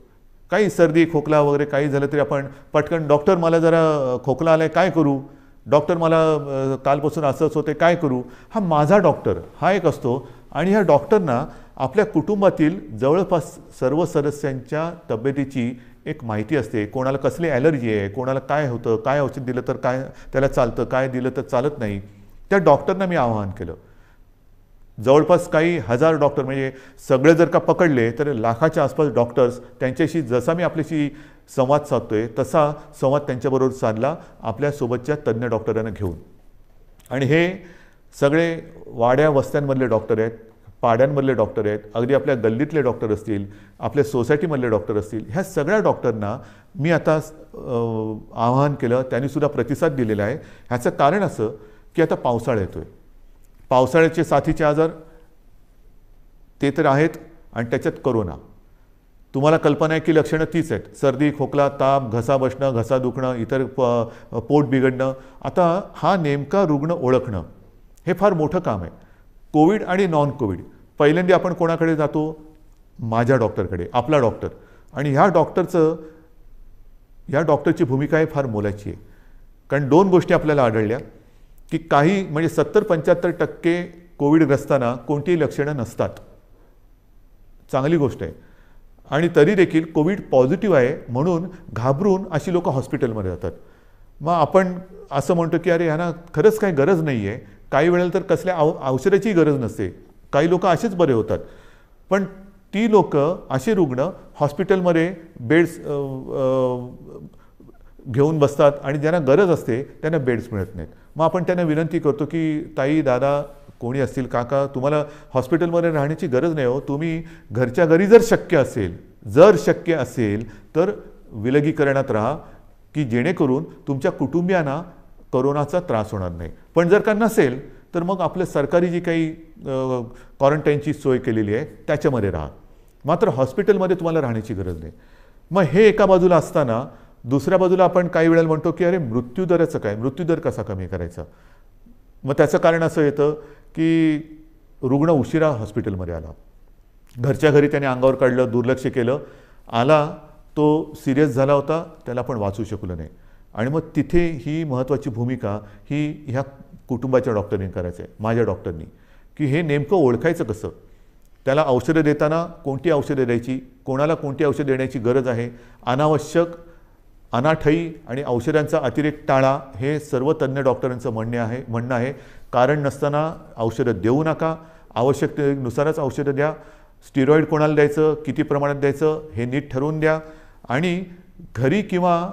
काही सर्दी खोकला वगैरे काही झालं तरी आपण पटकन, डॉक्टर मला जरा खोकला आलाय काय करू, डॉक्टर मला कालपासून असंच होते काय करू. हा माझा डॉक्टर हा एक असतो. आणि ह्या डॉक्टरना आपल्या कुटुंबातील जवळपास सर्व सदस्यांच्या तब्येतीची एक माहिती असते. कोणाला कसली ॲलर्जी आहे, कोणाला काय होतं, काय औषध दिलं तर काय त्याला चालतं, काय दिलं तर चालत नाही. त्या डॉक्टरना मी आवाहन केलं. जवळपास काही हजार डॉक्टर, म्हणजे सगळे जर का पकडले तर लाखाच्या आसपास डॉक्टर्स, त्यांच्याशी जसा मी आपल्याशी संवाद साधतोय तसा संवाद त्यांच्याबरोबर साधला आपल्यासोबतच्या तज्ज्ञ डॉक्टरांना घेऊन. आणि हे सगळे वाड्या वस्त्यांमधले डॉक्टर आहेत, पाड्यांमधले डॉक्टर आहेत, अगदी आपल्या गल्लीतले डॉक्टर असतील, आपल्या सोसायटीमधले डॉक्टर असतील. ह्या सगळ्या डॉक्टरना मी आता आवाहन केलं. त्यांनीसुद्धा प्रतिसाद दिलेला आहे. ह्याचं कारण असं की आता पावसाळा येतो आहे. पावसाळ्याचे साथीचे आजार ते तर आहेत आणि त्याच्यात कोरोना. तुम्हाला कल्पना आहे की लक्षणं तीच आहेत. सर्दी खोकला ताप, घसा बसणं, घसा दुखणं, इतर पोट बिघडणं. आता हा नेमका रुग्ण ओळखणं हे फार मोठं काम आहे. कोविड आणि नॉन कोविड. पहिल्यांदा आपण कोणाकडे जातो, माझ्या डॉक्टरकडे, आपला डॉक्टर. आणि ह्या डॉक्टरची भूमिका आहे फार मोलाची आहे. कारण दोन गोष्टी आपल्याला आढळल्या की काही म्हणजे 70-75% कोविडग्रस्तांना कोणतीही लक्षणं नसतात. चांगली गोष्ट आहे. आणि तरी देखील कोविड पॉझिटिव्ह आहे म्हणून घाबरून अशी लोक हॉस्पिटलमध्ये जातात. मग आपण असं म्हणतो की अरे ह्यांना खरंच काही गरज नाही आहे. काही वेळेला तर कसल्या औषधाची गरज नसते. काही लोक असेच बरे होतात. पण ती लोक, असे रुग्ण हॉस्पिटलमध्ये बेड्स घेऊन बसतात आणि ज्यांना गरज असते त्यांना बेड्स मिळत नाहीत. मग आपण त्यांना विनंती करतो की ताई, दादा, कोणी असतील, काका, तुम्हाला हॉस्पिटलमध्ये राहण्याची गरज नाही हो. तुम्ही घरच्या घरी जर शक्य असेल तर विलगीकरणात राहा की जेणेकरून तुमच्या कुटुंबियांना कोरोनाचा त्रास होणार नाही. पण जर का नसेल तर मग आपलं सरकारी जी काही क्वारंटाईनची सोय केलेली आहे त्याच्यामध्ये राहा. मात्र हॉस्पिटलमध्ये तुम्हाला राहण्याची गरज नाही. मग हे एका बाजूला असताना दुसऱ्या बाजूला आपण काही वेळेला म्हणतो की अरे मृत्यूदराचं काय, मृत्यूदर कसा कमी करायचा. मग त्याचं कारण असं येतं की रुग्ण उशिरा हॉस्पिटलमध्ये आला, घरच्या घरी त्याने अंगावर काढलं, दुर्लक्ष केलं, आला तो सिरियस झाला होता, त्याला पण वाचू शकलो नाही. आणि मग तिथे ही महत्त्वाची भूमिका ही ह्या कुटुंबाच्या डॉक्टरनी करायचं आहे, माझ्या डॉक्टरनी, की हे नेमकं ओळखायचं कसं. त्याला औषधं देताना कोणती औषधं द्यायची, कोणाला कोणती औषधं देण्याची गरज आहे, अनावश्यक अनाठई आणि औषधांचा अतिरेक टाळा, हे सर्व तज्ज्ञ डॉक्टरांचं म्हणणं आहे. कारण नसताना औषधं देऊ नका, आवश्यकतेनुसारच औषधं द्या. स्टिरॉइड कोणाला द्यायचं, किती प्रमाणात द्यायचं हे नीट ठरवून द्या. आणि घरी किंवा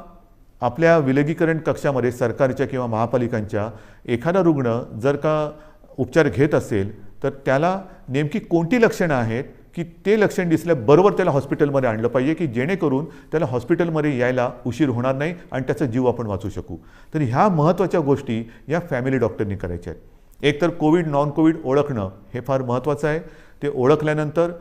आपल्या विलगीकरण कक्षामध्ये सरकारच्या किंवा महापालिकांच्या एखादा रुग्ण जर का उपचार घेत असेल तर त्याला नेमकी कोणती लक्षणं आहेत की ते लक्षण दिसल्याबरोबर त्याला हॉस्पिटलमध्ये आणलं पाहिजे की जेणेकरून त्याला हॉस्पिटलमध्ये यायला उशीर होणार नाही आणि त्याचा जीव आपण वाचू शकू. तर ह्या महत्त्वाच्या गोष्टी या फॅमिली डॉक्टरनी करायच्या आहेत. एकतर कोविड नॉन कोविड ओळखणं हे फार महत्त्वाचं आहे. ते ओळखल्यानंतर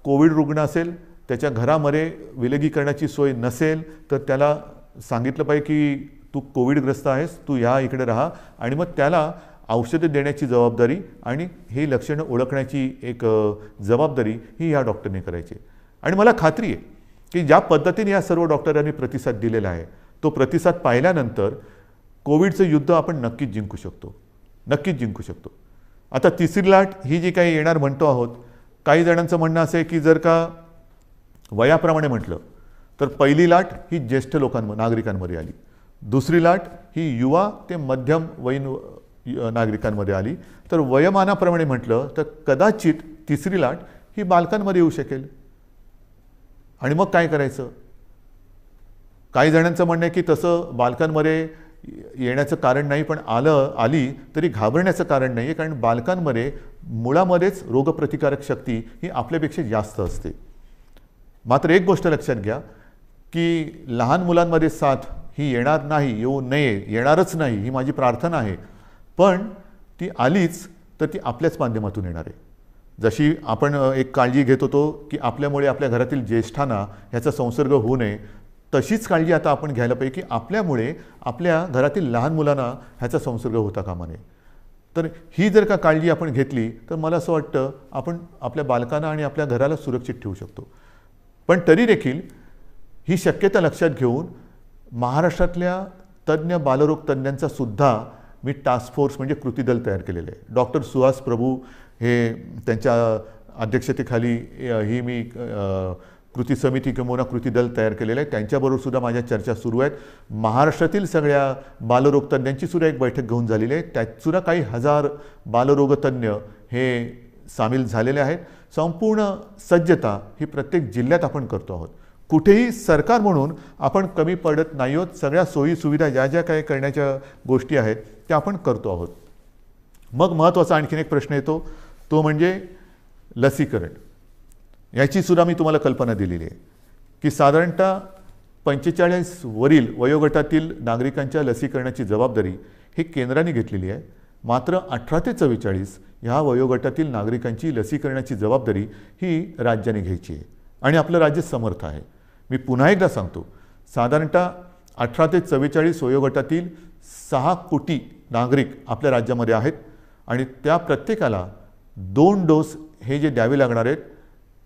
कोविड रुग्ण असेल, त्याच्या घरामध्ये विलगीकरणाची सोय नसेल तर त्याला सांगितलं पाहिजे की तू कोविडग्रस्त आहेस, तू या इकडे राहा. आणि मग त्याला औषधं देण्याची जबाबदारी आणि ही लक्षणं ओळखण्याची एक जबाबदारी ही या डॉक्टरने करायची. आणि मला खात्री आहे की ज्या पद्धतीने या सर्व डॉक्टरांनी प्रतिसाद दिलेला आहे तो प्रतिसाद पाहिल्यानंतर कोविडचं युद्ध आपण नक्कीच जिंकू शकतो. आता तिसरी लाट ही जी काही येणार म्हणतो आहोत, काही जणांचं म्हणणं असं आहे की जर का वयाप्रमाणे म्हटलं तर पहिली लाट ही ज्येष्ठ नागरिकांमध्ये आली, दुसरी लाट ही युवा ते मध्यम वयीन नागरिकांमध्ये आली, तर वयोमानाप्रमाणे म्हटलं तर कदाचित तिसरी लाट ही बालकांमध्ये येऊ शकेल. आणि मग काय करायचं. काही जणांचं म्हणणं आहे की तसं बालकांमध्ये येण्याचं कारण नाही, पण आली तरी घाबरण्याचं कारण नाही आहे, कारण बालकांमध्ये मुळामध्येच रोगप्रतिकारक शक्ती ही आपल्यापेक्षा जास्त असते. मात्र एक गोष्ट लक्षात घ्या की लहान मुलांमध्ये साथ ही येणार नाही, येऊ नये, येणारच नाही ही माझी प्रार्थना आहे. पण ती आलीच तर ती आपल्याच माध्यमातून येणार आहे. जशी आपण एक काळजी घेत होतो की आपल्यामुळे आपल्या घरातील ज्येष्ठांना ह्याचा संसर्ग होऊ नये, तशीच काळजी आता आपण घ्यायला पाहिजे की आपल्यामुळे आपल्या घरातील लहान मुलांना ह्याचा संसर्ग होता कामा नये. तर ही जर का काळजी आपण घेतली तर मला असं वाटतं आपण आपल्या बालकांना आणि आपल्या घराला सुरक्षित ठेवू शकतो. पण तरी देखील ही शक्यता लक्षात घेऊन महाराष्ट्रातल्या तज्ज्ञ बालरोग तज्ज्ञांचा सुद्धा मी टास्क फोर्स म्हणजे कृती दल तयार केलेलं आहे. डॉक्टर सुहास प्रभू हे त्यांच्या अध्यक्षतेखाली ही मी कृती समिती किंवा कृती दल तयार केलेलं आहे. त्यांच्याबरोबर सुद्धा माझ्या चर्चा सुरू आहेत. महाराष्ट्रातील सगळ्या बालरोग तज्ज्ञांची सुद्धा एक बैठक घेऊन झालेली आहे. त्यात सुद्धा काही हजार बालरोगतज्ञ हे सामील झालेले आहेत. संपूर्ण सज्जता ही प्रत्येक जिल्ह्यात आपण करतो आहोत. कुठेही सरकार म्हणून आपण कमी पडत नाही आहोत. सगळ्या सोयी सुविधा ज्या ज्या काही करण्याच्या गोष्टी आहेत त्या आपण करतो आहोत. मग महत्त्वाचा आणखीन एक प्रश्न येतो, तो म्हणजे लसीकरण. याची सुद्धा मी तुम्हाला कल्पना दिलेली आहे की साधारणतः 45 वरील वयोगटातील नागरिकांच्या लसीकरणाची जबाबदारी ही केंद्राने घेतलेली आहे. मात्र 18 ते 44 ह्या वयोगटातील नागरिकांची लसीकरणाची जबाबदारी ही राज्याने घ्यायची आहे आणि आपलं राज्य समर्थ आहे. मी पुन्हा एकदा सांगतो, साधारणतः 18 ते 44 वयोगटातील 6 कोटी नागरिक आपल्या राज्यामध्ये आहेत आणि त्या प्रत्येकाला 2 डोस हे जे द्यावे लागणार आहेत,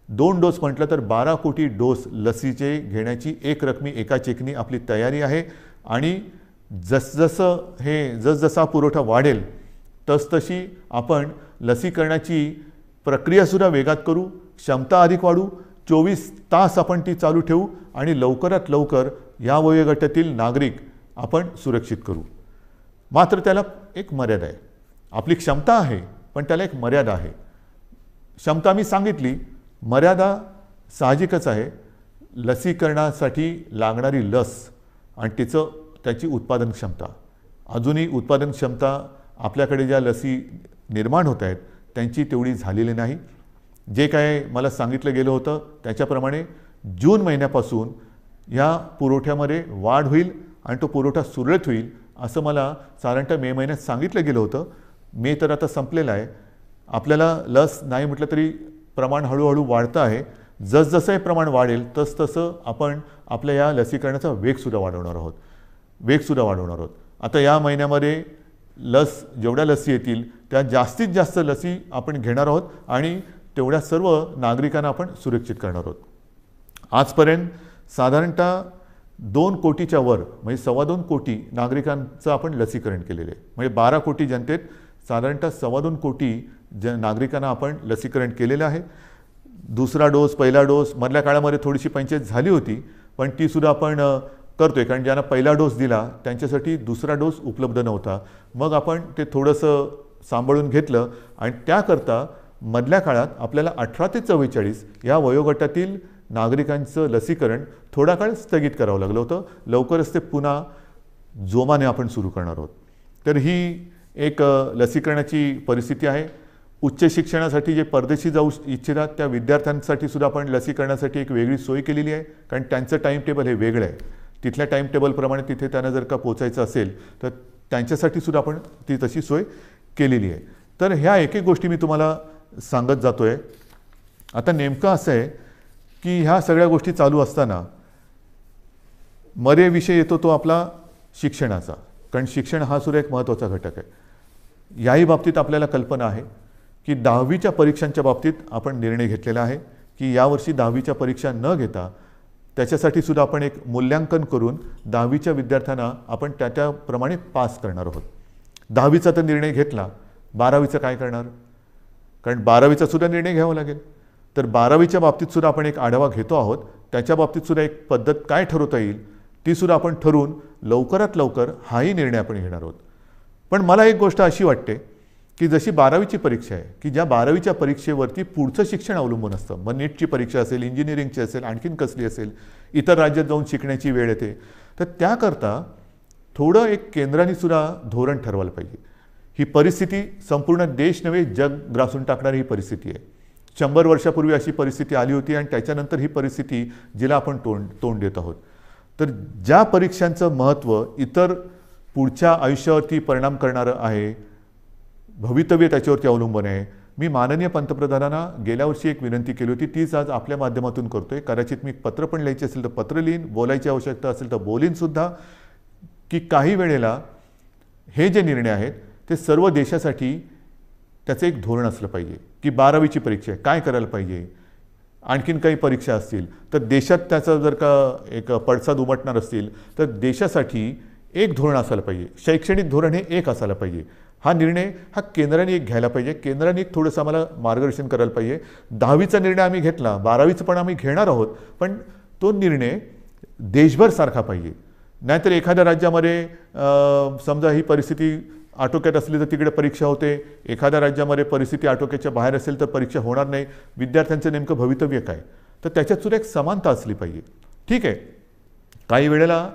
2 डोस म्हटलं तर 12 कोटी डोस लसीचे घेण्याची एक रकमी एका चेकनी आपली तयारी आहे. आणि जसजसा पुरवठा वाढेल तसतशी आपण लसीकरणाची प्रक्रियासुद्धा वेगात करू, क्षमता अधिक वाढू, 24 तास आपण ती चालू ठेवू आणि लवकरात लवकर या वयोगटातील नागरिक आपण सुरक्षित करू. मात्र त्याला एक मर्यादा आहे. आपली क्षमता आहे पण त्याला एक मर्यादा आहे. क्षमता मी सांगितली, मर्यादा साहजिकच आहे. लसीकरणासाठी लागणारी लस आणि त्याची उत्पादन क्षमता, अजूनही उत्पादन क्षमता आपल्याकडे ज्या लसी निर्माण होत आहेत त्यांची तेवढी झालेली नाही. जे काय मला सांगितलं गेलं होतं त्याच्याप्रमाणे जून महिन्यापासून या पुरवठ्यामध्ये वाढ होईल आणि तो पुरवठा सुरळीत होईल असं मला साधारणतः मे महिन्यात सांगितलं गेलं होतं. मे तर आता संपलेला आहे. आपल्याला लस नाही म्हटलं तरी प्रमाण हळूहळू वाढतं आहे. जसजसं हे प्रमाण वाढेल तसतसं आपण आपल्या या लसीकरणाचा वेगसुद्धा वाढवणार आहोत. आता या महिन्यामध्ये जेवढ्या लसी येतील त्या जास्तीत जास्त लसी आपण घेणार आहोत आणि तेवढ्या सर्व नागरिकांना आपण सुरक्षित करणार आहोत. आजपर्यंत साधारणतः 2 कोटीच्या वर म्हणजे 2.25 कोटी नागरिकांचं आपण लसीकरण केलेलं आहे. म्हणजे 12 कोटी जनतेत साधारणतः 2.25 कोटी नागरिकांना आपण लसीकरण केलेलं आहे. दुसरा डोस, पहिला डोस मधल्या काळामध्ये थोडीशी पंचायत झाली होती पण ती सुद्धा आपण करतोय, कारण ज्यांना पहिला डोस दिला त्यांच्यासाठी दुसरा डोस उपलब्ध नव्हता. मग आपण ते थोडंसं सांभाळून घेतलं आणि त्याकरता मधल्या काळात आपल्याला 18 ते 44 या वयोगटातील नागरिकांचं लसीकरण थोडा काळ स्थगित करावं लागलं होतं. लवकरच ते पुन्हा जोमाने आपण सुरू करणार आहोत. तर ही एक लसीकरणाची परिस्थिती आहे. उच्च शिक्षणासाठी जे परदेशी जाऊ इच्छितात त्या विद्यार्थ्यांसाठी सुद्धा आपण लसीकरणासाठी एक वेगळी सोय केलेली आहे, कारण त्यांचं टाईम टेबल हे वेगळं आहे. तिथल्या टाईम टेबलप्रमाणे तिथे त्यांना जर का पोचायचं असेल तर त्यांच्यासाठी सुद्धा आपण ती तशी सोय केलेली आहे. तर ह्या एक एक गोष्टी मी तुम्हाला सांगत जातो आहे. आता नेमकं असं आहे की ह्या सगळ्या गोष्टी चालू असताना विषय येतो तो आपला शिक्षणाचा, कारण शिक्षण हा सुद्धा एक महत्त्वाचा घटक आहे. याही बाबतीत आपल्याला कल्पना आहे की 10वीच्या परीक्षांच्या बाबतीत आपण निर्णय घेतलेला आहे की यावर्षी 10वीच्या परीक्षा न घेता त्याच्यासाठी सुद्धा आपण एक मूल्यांकन करून 10वीच्या विद्यार्थ्यांना आपण त्याप्रमाणे पास करणार आहोत. 10वीचा तर निर्णय घेतला, 12वीचं काय करणार? कारण 12वीचा सुद्धा निर्णय घ्यावा लागेल. तर 12वीच्या बाबतीत सुद्धा आपण एक आढावा घेतो आहोत. त्याच्या बाबतीत सुद्धा एक पद्धत काय ठरवता येईल ती सुद्धा आपण ठरवून लवकरात लवकर हाही निर्णय आपण घेणार आहोत. पण मला एक गोष्ट अशी वाटते की जशी 12वीची परीक्षा आहे की ज्या 12वीच्या परीक्षेवरती पुढचं शिक्षण अवलंबून असतं, मग नीटची परीक्षा असेल, इंजिनिअरिंगची असेल, आणखीन कसली असेल, इतर राज्यात जाऊन शिकण्याची वेळ येते, तर त्याकरता थोडं एक केंद्राने सुद्धा धोरण ठरवायला पाहिजे. ही परिस्थिती संपूर्ण देश नव्हे जग ग्रासून टाकणारी ही परिस्थिती आहे. 100 वर्षापूर्वी अशी परिस्थिती आली होती आणि त्याच्यानंतर ही परिस्थिती जिला आपण तोंड देत आहोत. तर ज्या परीक्षांचं महत्त्व इतर पुढच्या आयुष्यावरती परिणाम करणारं आहे, भवितव्य त्याच्यावरती अवलंबून आहे. मी माननीय पंतप्रधानांना गेल्या वर्षी एक विनंती केली होती, तीच आज आपल्या माध्यमातून करतोय. कदाचित मी पत्र पण लिहायचे असेल तर पत्र लिहीन, बोलायची आवश्यकता असेल तर बोलीनसुद्धा, की काही वेळेला हे जे निर्णय आहेत ते सर्व देशासाठी त्याचं एक धोरण असलं पाहिजे, की 12वीची परीक्षा आहे, काय करायला पाहिजे, आणखीन काही परीक्षा असतील तर देशात त्याचा जर का एक पडसाद उमटणार असतील तर देशासाठी एक धोरण असायला पाहिजे. शैक्षणिक धोरण हे एक असायला पाहिजे. हा निर्णय हा केंद्राने एक घ्यायला पाहिजे. केंद्राने एक थोडंसं आम्हाला मार्गदर्शन करायला पाहिजे. 10वीचा निर्णय आम्ही घेतला, 12वीचं पण आम्ही घेणार आहोत, पण तो निर्णय देशभर सारखा पाहिजे. नाहीतर एखाद्या राज्यामध्ये समजा ही परिस्थिती आटोक्यात असली तर तिकडे परीक्षा होते, एखाद्या राज्यामध्ये परिस्थिती आटोक्याच्या बाहेर असेल तर परीक्षा होणार नाही. विद्यार्थ्यांचं नेमकं भवितव्य काय, तर त्याच्यात सुद्धा एक समानता असली पाहिजे. ठीक आहे, काही वेळेला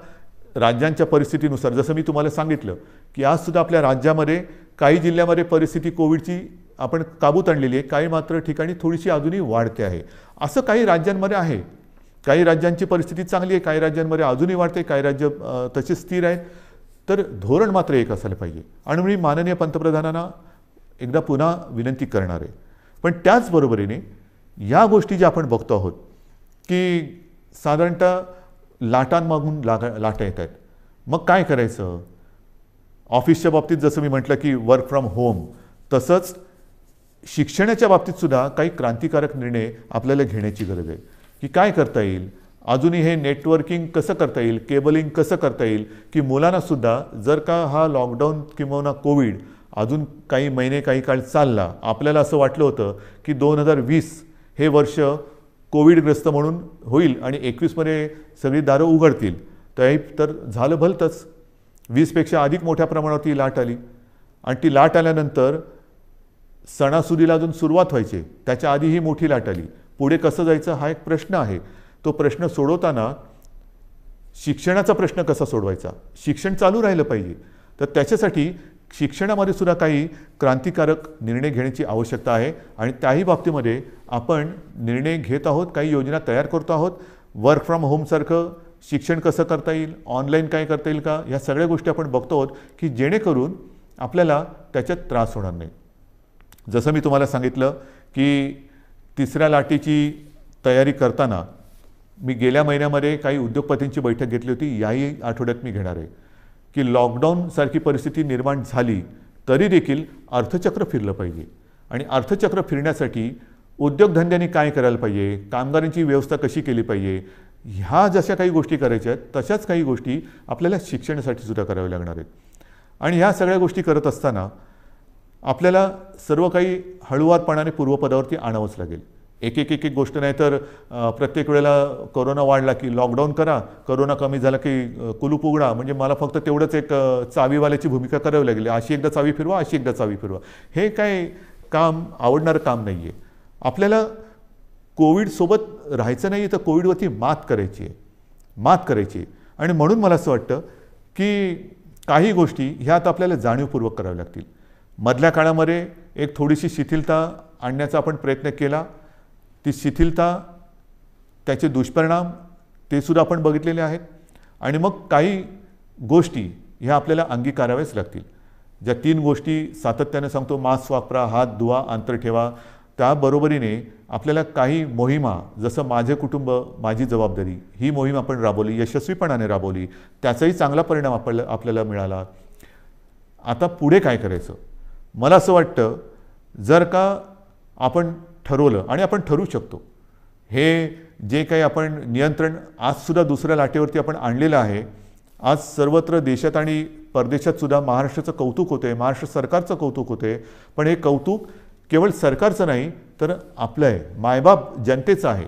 राज्यांच्या परिस्थितीनुसार, जसं मी तुम्हाला सांगितलं की आजसुद्धा आपल्या राज्यामध्ये काही जिल्ह्यामध्ये परिस्थिती कोविडची आपण काबूत आणलेली आहे, काही मात्र ठिकाणी थोडीशी अजूनही वाढते आहे. असं काही राज्यांमध्ये आहे. काही राज्यांची परिस्थिती चांगली आहे, काही राज्यांमध्ये अजूनही वाढते, काही राज्य तसे स्थिर आहेत. तर धोरण मात्र एक असायला पाहिजे. आणि मी माननीय पंतप्रधानांना एकदा पुन्हा विनंती करणार आहे. पण त्याचबरोबरीने या गोष्टी ज्या आपण बघतो आहोत की साधारणतः लाटांमागून लाटा येत आहेत, मग काय करायचं. ऑफिसच्या बाबतीत जसं मी म्हटलं की वर्क फ्रॉम होम, तसंच शिक्षणाच्या बाबतीतसुद्धा काही क्रांतिकारक निर्णय आपल्याला घेण्याची गरज आहे. की काय करता येईल, अजूनही हे नेटवर्किंग कसं करता येईल, केबलिंग कसं करता येईल, की मुलांनासुद्धा जर का हा लॉकडाऊन किंवा कोविड अजून काही महिने काही काळ चालला, आपल्याला असं वाटलं होतं की 2020 हे वर्ष कोविडग्रस्त म्हणून होईल आणि 21मध्ये सगळी दारं उघडतील, तर झालं भलतंच. 20पेक्षा अधिक मोठ्या प्रमाणावरती लाट आली आणि ती लाट आल्यानंतर सणासुदीला अजून सुरुवात व्हायची, त्याच्या आधी ही मोठी लाट आली. पुढे कसं जायचं हा एक प्रश्न आहे. तो प्रश्न सोडवताना शिक्षणाचा प्रश्न कसा सोडवायचा, शिक्षण चालू राहिलं पाहिजे, तर त्याच्यासाठी शिक्षणामध्ये सुद्धा काही क्रांतिकारक निर्णय घेण्याची आवश्यकता आहे. आणि त्याही बाबतीमध्ये आपण निर्णय घेत आहोत, काही योजना तयार करतो आहोत. वर्क फ्रॉम होमसारखं शिक्षण कसं करता येईल, ऑनलाईन काय करता येईल का, या सगळ्या गोष्टी आपण बघतो आहोत की जेणेकरून आपल्याला त्याच्यात त्रास होणार नाही. जसं मी तुम्हाला सांगितलं की तिसऱ्या लाटेची तयारी करताना मी गेल्या महिन्यामध्ये काही उद्योगपतींची बैठक घेतली होती, याही आठवड्यात मी घेणार आहे. की लॉकडाऊनसारखी परिस्थिती निर्माण झाली तरी देखील अर्थचक्र फिरलं पाहिजे. आणि अर्थचक्र फिरण्यासाठी उद्योगधंद्यांनी काय करायला पाहिजे, कामगारांची व्यवस्था कशी केली पाहिजे, ह्या जशा काही गोष्टी करायच्या आहेत तशाच काही गोष्टी आपल्याला शिक्षणासाठी सुद्धा कराव्या लागणार आहेत. आणि ह्या सगळ्या गोष्टी करत असताना आपल्याला सर्व काही हळूवारपणाने पूर्वपदावरती आणावंच लागेल. एक एक एक एक गोष्ट नाही तर प्रत्येक वेळेला कोरोना वाढला की लॉकडाऊन करा, कोरोना कमी झाला की कुलूप उघडा, म्हणजे मला फक्त तेवढंच एक चावीवाल्याची भूमिका करावी लागली. अशी एकदा चावी फिरवा, अशी एकदा चावी फिरवा, हे काय काम आवडणारं काम नाही आहे. आपल्याला कोविडसोबत राहायचं नाही तर कोविडवरती मात करायची आहे. आणि म्हणून मला असं वाटतं की काही गोष्टी ह्या आता आपल्याला जाणीवपूर्वक कराव्या लागतील. मधल्या काळामध्ये एक थोडीशी शिथिलता आणण्याचा आपण प्रयत्न केला. ती शिथिलता, त्याचे दुष्परिणाम ते सुद्धा आपण बघितलेले आहेत. आणि मग काही गोष्टी ह्या आपल्याला अंगीकाराव्याच लागतील. ज्या 3 गोष्टी सातत्याने सांगतो, मास्क वापरा, हात धुवा, अंतर ठेवा, त्याबरोबरीने आपल्याला काही मोहिमा, जसं माझे कुटुंब माझी जबाबदारी, ही मोहीम आपण राबवली, यशस्वीपणाने राबवली, त्याचाही चांगला परिणाम आपल्याला मिळाला. आता पुढे काय करायचं, मला असं वाटतं जर का आपण ठरवलं, आणि आपण ठरवू शकतो, हे जे काही आपण नियंत्रण आजसुद्धा दुसऱ्या लाटेवरती आपण आणलेलं आहे. आज सर्वत्र देशात आणि परदेशात सुद्धा महाराष्ट्राचं कौतुक होते, महाराष्ट्र सरकारचं कौतुक होते. पण हे कौतुक केवळ सरकारचं नाही तर आपलं आहे, मायबाप जनतेचं आहे.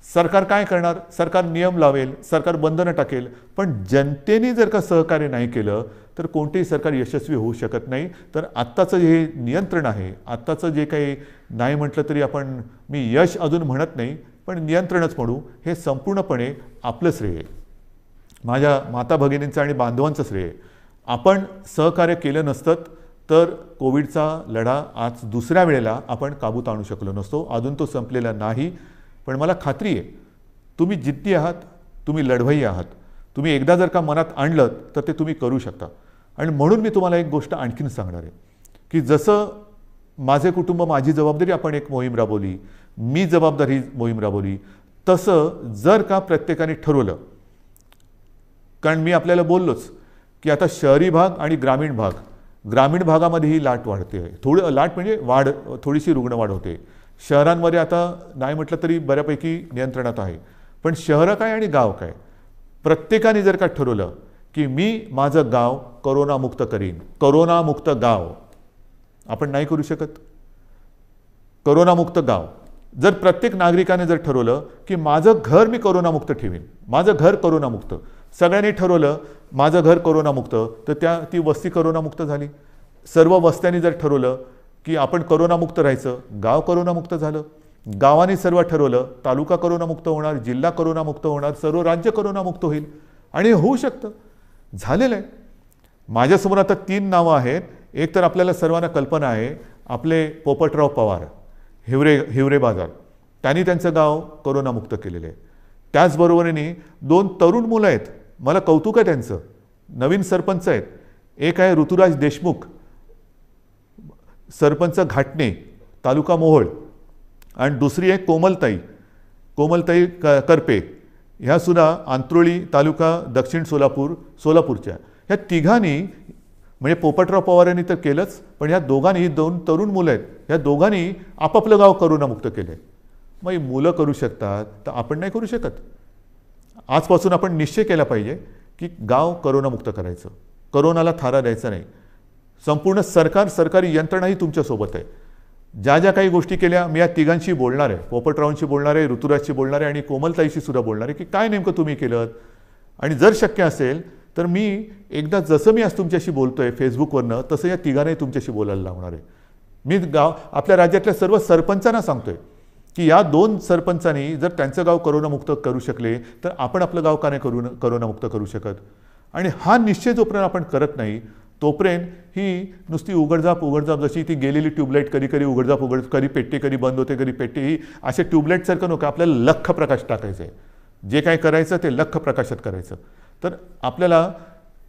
सरकार काय करणार, सरकार नियम लावेल, सरकार बंधनं टाकेल, पण जनतेने जर का सहकार्य नाही केलं तर कोणतेही सरकार यशस्वी होऊ शकत नाही. तर आत्ताचं हे नियंत्रण आहे, आत्ताचं जे काही नाही म्हटलं तरी आपण, मी यश अजून म्हणत नाही पण नियंत्रणच म्हणू, हे संपूर्णपणे आपलं श्रेय आहे, माझ्या माता भगिनींचं आणि बांधवांचं श्रेय आहे. आपण सहकार्य केलं नसतं तर कोविडचा लढा आज दुसऱ्या वेळेला आपण काबूत आणू शकलो नसतो. अजून तो संपलेला नाही, पण मला खात्री आहे तुम्ही जिद्दी आहात, तुम्ही लढवय्ये आहात. तुम्ही एकदा जर का मनात आणलं तर ते तुम्ही करू शकता. आणि म्हणून मी तुम्हाला एक गोष्ट आणखीन सांगणार आहे की जसं माझे कुटुंब माझी जबाबदारी आपण एक मोहीम राबवली, मी जबाबदारी मोहीम राबवली, तसं जर का प्रत्येकाने ठरवलं, कारण मी आपल्याला बोललोच की आता शहरी भाग आणि ग्रामीण भागामध्ये ही लाट वाढते आहे. थोडं लाट म्हणजे थोडीशी रुग्णवाढ होते. शहरांमध्ये आता नाही म्हटलं तरी बऱ्यापैकी नियंत्रणात आहे. पण शहरं काय आणि गाव काय, प्रत्येकाने जर का ठरवलं की मी माझं गाव कोरोनामुक्त करीन, कोरोनामुक्त गाव आपण नाही करू शकत. कोरोनामुक्त गाव जर प्रत्येक नागरिकाने जर ठरवलं की माझं घर मी कोरोनामुक्त ठेवीन, माझं घर कोरोनामुक्त, सगळ्यांनी ठरवलं माझं घर कोरोनामुक्त, तर ती वस्ती कोरोनामुक्त झाली. सर्व वस्त्यांनी जर ठरवलं की आपण कोरोनामुक्त राहायचं, गाव कोरोनामुक्त झालं. गावाने सर्व ठरवलं तालुका कोरोनामुक्त होणार, जिल्हा कोरोनामुक्त होणार, सर्व राज्य कोरोनामुक्त होईल. आणि होऊ शकतं, झालेलं आहे. माझ्यासमोर आता 3 नावं आहेत. एक तर आपल्याला सर्वांना कल्पना आहे, आपले पोपटराव पवार, हिवरे बाजार, त्यांनी त्यांचं गाव कोरोनामुक्त केलेलं आहे. त्याचबरोबरीने 2 तरुण मुलं आहेत, मला कौतुक आहे त्यांचं, नवीन सरपंच आहेत. एक आहे ऋतुराज देशमुख, सरपंच घाटणे, तालुका मोहोळ, आणि दुसरी आहे कोमलताई करपे, ह्या सुद्धा आंत्रोळी तालुका दक्षिण सोलापूरच्या. ह्या तिघांनी म्हणजे पोपटराव पवारांनी तर केलंच, पण ह्या दोघांनी 2 तरुण मुलं आहेत, ह्या दोघांनी आपापलं गाव कोरोनामुक्त केलं आहे. मग ही मुलं करू शकतात तर आपण नाही करू शकत. आजपासून आपण निश्चय केला पाहिजे की गाव कोरोनामुक्त करायचं, कोरोनाला थारा द्यायचा नाही. संपूर्ण सरकारी यंत्रणाही तुमच्यासोबत आहे. ज्या ज्या काही गोष्टी केल्या मी या तिघांशी बोलणार आहे, पोपटरावांशी बोलणार आहे, ऋतुराजशी बोलणार आहे आणि कोमलताईशी सुद्धा बोलणार आहे की काय नेमकं तुम्ही केलं. आणि जर शक्य असेल तर मी एकदा जसं मी आज तुमच्याशी बोलतोय फेसबुकवरनं, तसं या तिघांनाही तुमच्याशी बोलायला लावणार आहे. मी आपल्या राज्यातल्या सर्व सरपंचांना सांगतोय की या 2 सरपंचांनी जर त्यांचं गाव कोरोनामुक्त करू शकले तर आपण आपलं गाव का नाही कोरोनामुक्त करू शकत. आणि हा निश्चय जोपर्यंत आपण करत नाही तोपर्यंत ही नुसती उघडझाप जशी ती गेलेली ट्यूबलाईट कधी उघडझाप कधी पेटते, कधी बंद होते, कधी पेटते, ही असे ट्यूबलाईटसारखं नको. आपल्याला लख्ख प्रकाश टाकायचं आहे. जे काय करायचं ते लख्ख प्रकाशात करायचं. तर आपल्याला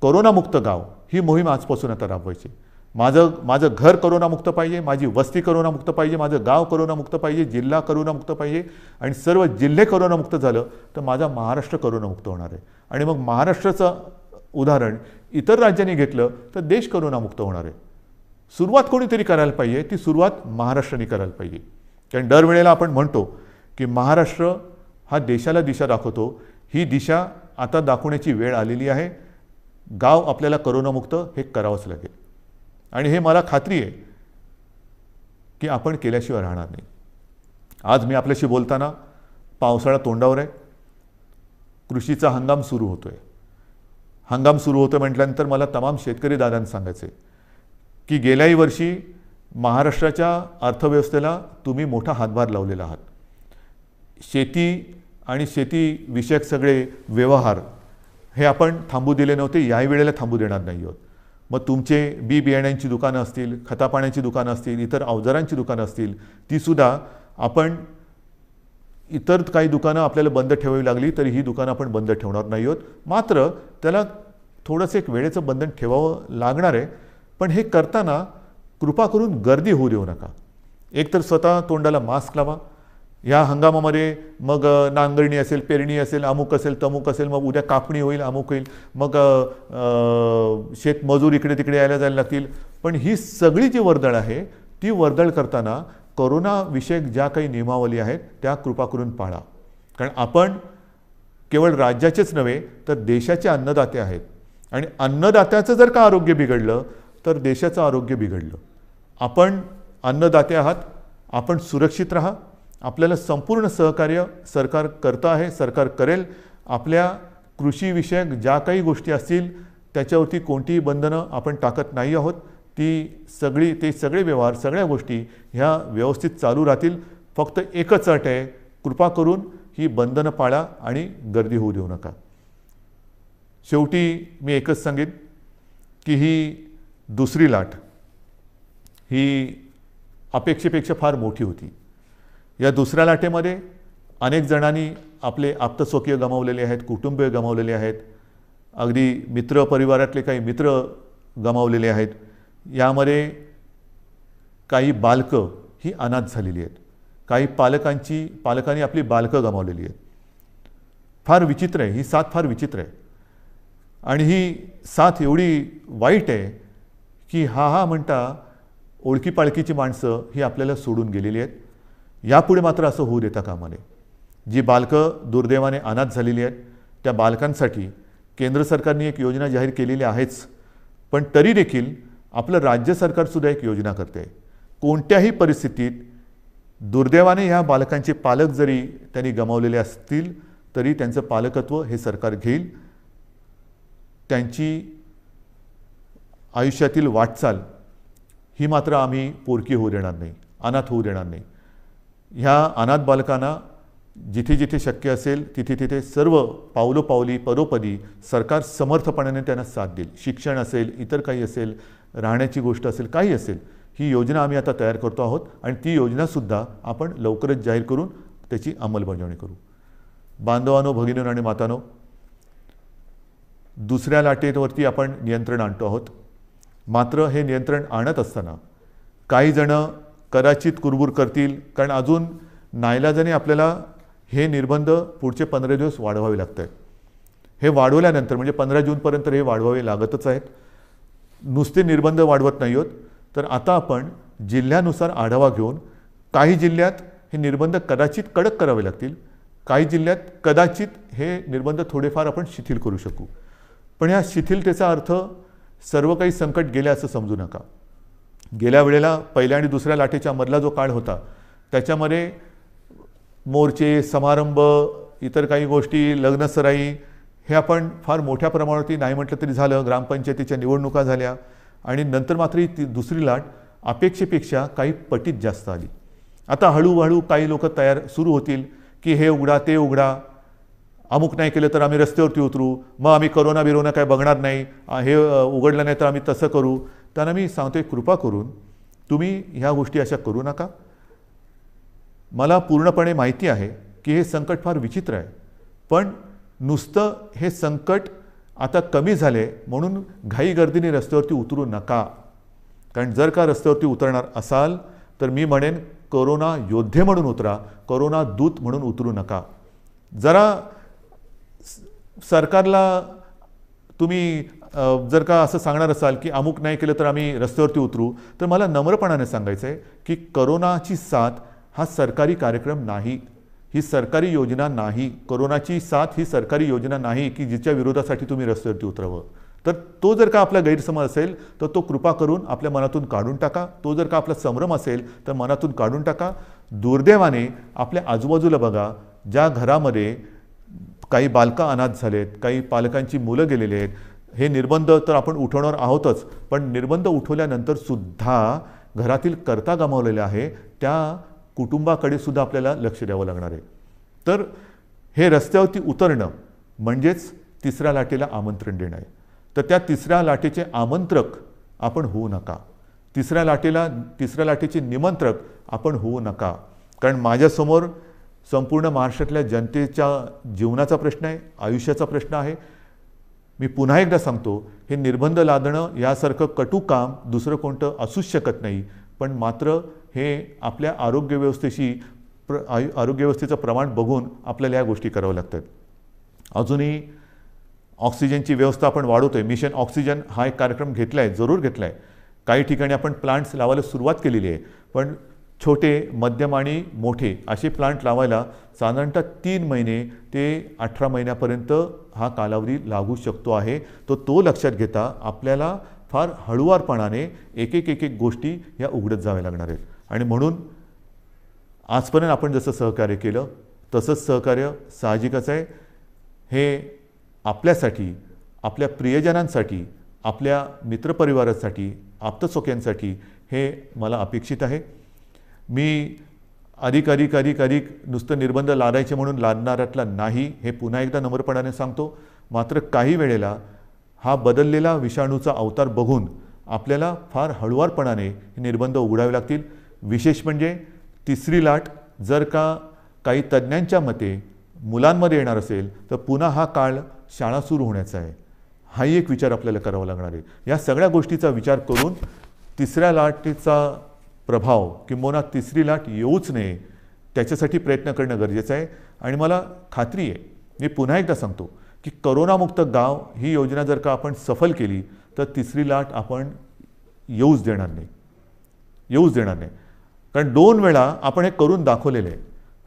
कोरोनामुक्त गाव ही मोहीम आजपासून आता राबवायची. माझं घर कोरोनामुक्त पाहिजे, माझी वस्ती कोरोनामुक्त पाहिजे, माझं गाव कोरोनामुक्त पाहिजे, जिल्हा कोरोनामुक्त पाहिजे, आणि सर्व जिल्हे कोरोनामुक्त झालं तर माझा महाराष्ट्र कोरोनामुक्त होणार आहे. आणि मग महाराष्ट्राचं उदाहरण इतर राज्यांनी घेतलं तर देश कोरोनामुक्त होणार आहे. सुरुवात कोणीतरी करायला पाहिजे, ती सुरुवात महाराष्ट्राने करायला पाहिजे. कारण दरवेळेला आपण म्हणतो की महाराष्ट्र हा देशाला दिशा दाखवतो. ही दिशा आता दाखवण्याची वेळ आलेली आहे. गाव आपल्याला कोरोनामुक्त हे करावंच लागेल. आणि हे मला खात्री आहे की आपण केल्याशिवाय राहणार नाही. आज मी आपल्याशी बोलताना पावसाळा तोंडावर आहे, कृषीचा हंगाम सुरू होतोय. म्हटल्यानंतर मला तमाम शेतकरी दादांना सांगायचं आहे की गेल्याही वर्षी महाराष्ट्राच्या अर्थव्यवस्थेला तुम्ही मोठा हातभार लावलेला आहात. शेती आणि शेतीविषयक सगळे व्यवहार हे आपण थांबू दिले नव्हते, याही वेळेला थांबू देणार नाही आहोत. मग तुमचे बियाण्यांची दुकानं असतील, खतापाण्याची दुकानं असतील, इतर अवजारांची दुकानं असतील, तीसुद्धा आपण, इतर काही दुकानं आपल्याला बंद ठेवावी लागली तरी ही दुकानं आपण बंद ठेवणार नाही आहोत. मात्र त्याला थोडंसं एक वेळेचं बंधन ठेवावं लागणार आहे. पण हे करताना कृपा करून गर्दी होऊ देऊ नका. एकतर स्वतः तोंडाला मास्क लावा. ह्या हंगामामध्ये मग नांगरणी असेल, पेरणी असेल, अमुक असेल, तमुक असेल, मग उद्या कापणी होईल, अमुक होईल, मग शेतमजूर इकडे तिकडे यायला जायला लागतील. पण ही सगळी जी वर्दळ आहे ती वर्दळ करताना कोरोनाविषयक ज्या काही नियमावली आहेत त्या कृपा करून पाळा. कारण आपण केवळ राज्याचेच नव्हे तर देशाचे अन्नदाते आहेत. आणि अन्नदात्याचं जर का आरोग्य बिघडलं तर देशाचं आरोग्य बिघडलं. आपण अन्नदाते आहात, आपण सुरक्षित राहा. आपल्याला संपूर्ण सहकार्य सरकार करतं आहे, सरकार करेल. आपल्या कृषीविषयक ज्या काही गोष्टी असतील त्याच्यावरती कोणतीही बंधनं आपण टाकत नाही आहोत. ते सगळे व्यवहार, सगळ्या गोष्टी ह्या व्यवस्थित चालू राहतील. फक्त एकच अट आहे, कृपा करून ही बंधनं पाळा आणि गर्दी होऊ देऊ नका. शेवटी मी एकच सांगेन की ही दुसरी लाट ही अपेक्षेपेक्षा फार मोठी होती. या दुसऱ्या लाटेमध्ये अनेक जणांनी आपले आप्तस्वकीय गमावलेले आहेत, कुटुंबीय गमावलेले आहेत, अगदी मित्र परिवारातले काही मित्र गमावलेले आहेत. यामध्ये काही बालकं ही अनाथ झालेली आहेत, काही पालकांनी आपली बालकं गमावलेली आहेत. फार विचित्र आहे, ही साथ फार विचित्र आहे. आणि ही साथ एवढी वाईट आहे की हा म्हणता ओळखीपाळखीची माणसं ही आपल्याला सोडून गेलेली आहेत. यापुढे मात्र असं होऊ देता कामा नये. जी बालकं दुर्दैवाने अनाथ झालेली आहेत त्या बालकांसाठी केंद्र सरकारने एक योजना जाहीर केलेली आहेच, पण तरी देखील आपलं राज्य सरकारसुद्धा एक योजना करते आहे. कोणत्याही परिस्थितीत दुर्दैवाने ह्या बालकांचे पालक जरी त्यांनी गमावलेले असतील तरी त्यांचं पालकत्व हे सरकार घेईल. त्यांची आयुष्यातील वाटचाल ही मात्र आम्ही पोरकी होऊ देणार नाही, अनाथ होऊ देणार नाही. ह्या अनाथ बालकांना जिथे जिथे शक्य असेल तिथे तिथे सर्व पावलोपावली परोपदी सरकार समर्थपणाने त्यांना साथ देईल. शिक्षण असेल, इतर काही असेल, राहण्याची गोष्ट असेल, काही असेल, ही योजना आम्ही आता तयार करतो आहोत आणि ती योजनासुद्धा आपण लवकरच जाहीर करून त्याची अंमलबजावणी करू. बांधवांनो, भगिनींनो आणि मातांनो, दुसऱ्या लाटेवरती आपण नियंत्रण आणतो आहोत. मात्र हे नियंत्रण आणत असताना काही जण कदाचित कुरबुर करतील, कारण अजून नाईलाजाने आपल्याला हे निर्बंध पुढचे 15 दिवस वाढवावे लागत आहेत. हे वाढवल्यानंतर म्हणजे 15 जूनपर्यंत हे वाढवावे लागतच आहेत. नुसते निर्बंध वाढवत नाही आहोत, तर आता आपण जिल्ह्यानुसार आढावा घेऊन काही जिल्ह्यात हे निर्बंध कदाचित कडक करावे लागतील, काही जिल्ह्यात कदाचित हे निर्बंध थोडेफार आपण शिथिल करू शकू. पण ह्या शिथिलतेचा अर्थ सर्व काही संकट गेले असं समजू नका. गेल्या वेळेला पहिल्या आणि दुसऱ्या लाटेच्या मधला जो काळ होता त्याच्यामध्ये मोर्चे, समारंभ, इतर काही गोष्टी, लग्नसराई हे आपण फार मोठ्या प्रमाणावरती नाही म्हटलं तरी झालं. ग्रामपंचायतीच्या निवडणुका झाल्या आणि नंतर मात्र ती दुसरी लाट अपेक्षेपेक्षा काही पटीत जास्त आली. आता हळूहळू काही लोक सुरू होतील की हे उघडा ते उघडा, अमुक नाही केलं तर आम्ही रस्त्यावरती उतरू, मग आम्ही करोना काय बघणार नाही, हे उघडलं नाही तर आम्ही तसं करू. त्यांना मी सांगतोय, कृपा करून तुम्ही ह्या गोष्टी अशा करू नका. मला पूर्णपणे माहिती आहे की हे संकट फार विचित्र आहे, पण नुसतं हे संकट आता कमी झाले म्हणून घाईगर्दीने रस्त्यावरती उतरू नका. कारण जर का रस्त्यावरती उतरणार असाल तर मी म्हणेन कोरोना योद्धे म्हणून उतरा, कोरोना दूत म्हणून उतरू नका. जरा सरकारला तुम्ही जर का असं सांगणार असाल की अमुक नाही केलं तर आम्ही रस्त्यावरती उतरू, तर मला नम्रपणाने सांगायचं आहे की कोरोनाची साथ हा सरकारी कार्यक्रम नाही, ही सरकारी योजना नाही. कोरोनाची साथ ही सरकारी योजना नाही की जिच्या विरोधासाठी तुम्ही रस्त्यावरती उतरावं. तर तो जर का आपला गैरसमज असेल तर तो कृपा करून आपल्या मनातून काढून टाका. तो जर का आपला संभ्रम असेल तर मनातून काढून टाका. दुर्दैवाने आपल्या आजूबाजूला बघा, ज्या घरामध्ये काही बालकं अनाथ झालेत, काही पालकांची मुलं गेलेली आहेत, हे निर्बंध तर आपण उठवणार आहोतच, पण निर्बंध उठवल्यानंतर सुद्धा घरातील कर्ता गमावलेला आहे त्या कुटुंबाकडे सुद्धा आपल्याला लक्ष द्यावं लागणार आहे. तर हे रस्त्यावरती उतरणं म्हणजेच तिसऱ्या लाटेला आमंत्रण देणं आहे. तर त्या तिसऱ्या लाटेचे आमंत्रक आपण होऊ नका, तिसऱ्या लाटेचे निमंत्रक आपण होऊ नका. कारण माझ्यासमोर संपूर्ण महाराष्ट्रातल्या जनतेच्या जीवनाचा प्रश्न आहे, आयुष्याचा प्रश्न आहे. मी पुन्हा एकदा सांगतो, हे निर्बंध लादणं यासारखं कटू काम दुसरं कोणतं असूच शकत नाही. पण मात्र हे आपल्या आरोग्य व्यवस्थेचं प्रमाण बघून आपल्याला या गोष्टी कराव्या लागतात. अजूनही ऑक्सिजनची व्यवस्था आपण वाढवतोय. मिशन ऑक्सिजन हा एक कार्यक्रम घेतला आहे, जरूर घेतला आहे. काही ठिकाणी आपण प्लांट्स लावायला सुरुवात केलेली आहे, पण छोटे, मध्यम आणि मोठे असे प्लांट लावायला साधारणतः 3 महिने ते 18 महिन्यापर्यंत हा कालावधी लागू शकतो आहे. तो लक्षात घेता आपल्याला फार हळुवारपणाने एक एक गोष्टी ह्या उघडत जाव्या लागणार आहेत. आणि म्हणून आजपर्यंत आपण जसं सहकार्य केलं तसंच सहकार्य साहजिकच आहे. हे आपल्यासाठी, आपल्या प्रियजनांसाठी, आपल्या मित्रपरिवारासाठी, आप्तसोक्यांसाठी हे मला अपेक्षित आहे. मी अधिक नुसतं निर्बंध लादायचे म्हणून लादणाऱ्यातला नाही, हे पुन्हा एकदा नम्रपणाने सांगतो. मात्र काही वेळेला हा बदललेला विषाणूचा अवतार बघून आपल्याला फार हळुवारपणाने हे निर्बंध उघडावे लागतील. विशेष म्हणजे तिसरी लाट जर का काही तज्ज्ञांच्या मते मुलांमध्ये येणार असेल तर पुन्हा हा काळ शाळा सुरू होण्याचा आहे. हाही एक विचार आपल्याला करावा लागणार आहे. या सगळ्या गोष्टीचा विचार करून तिसऱ्या लाटेचा प्रभाव किंबहुना तिसरी लाट येऊच नये त्याच्यासाठी प्रयत्न करणं गरजेचं आहे. आणि मला खात्री आहे, मी पुन्हा एकदा सांगतो की करोनामुक्त गाव ही योजना जर का आपण सफल केली तर तिसरी लाट आपण येऊच देणार नाही. कारण 2 वेळा आपण हे करून दाखवलेलं आहे.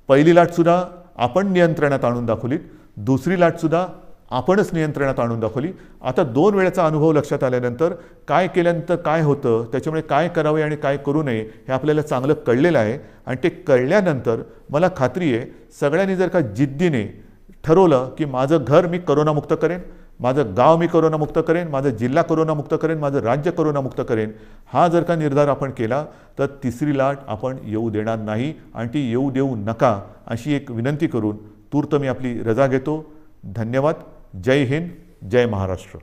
पहिली लाटसुद्धा आपण नियंत्रणात आणून दाखवलीत, दुसरी लाटसुद्धा आपणच नियंत्रणात आणून दाखवली. आता 2 वेळेचा अनुभव लक्षात आल्यानंतर काय केल्यानंतर काय होतं, त्याच्यामुळे काय करावे आणि काय करू नये हे आपल्याला चांगलं कळलेलं आहे. आणि ते कळल्यानंतर मला खात्री आहे सगळ्यांनी जर का जिद्दीने ठरवलं की माझं घर मी करोनामुक्त करेन, माझं गाव मी करोनामुक्त करेन, माझं जिल्हा करोनामुक्त करेन, माझं राज्य करोनामुक्त करेन, हा जर का निर्धार आपण केला तर तिसरी लाट आपण येऊ देणार नाही आणि ती येऊ देऊ नका अशी एक विनंती करून तूर्त मी आपली रजा घेतो. धन्यवाद. जय हिंद, जय महाराष्ट्र.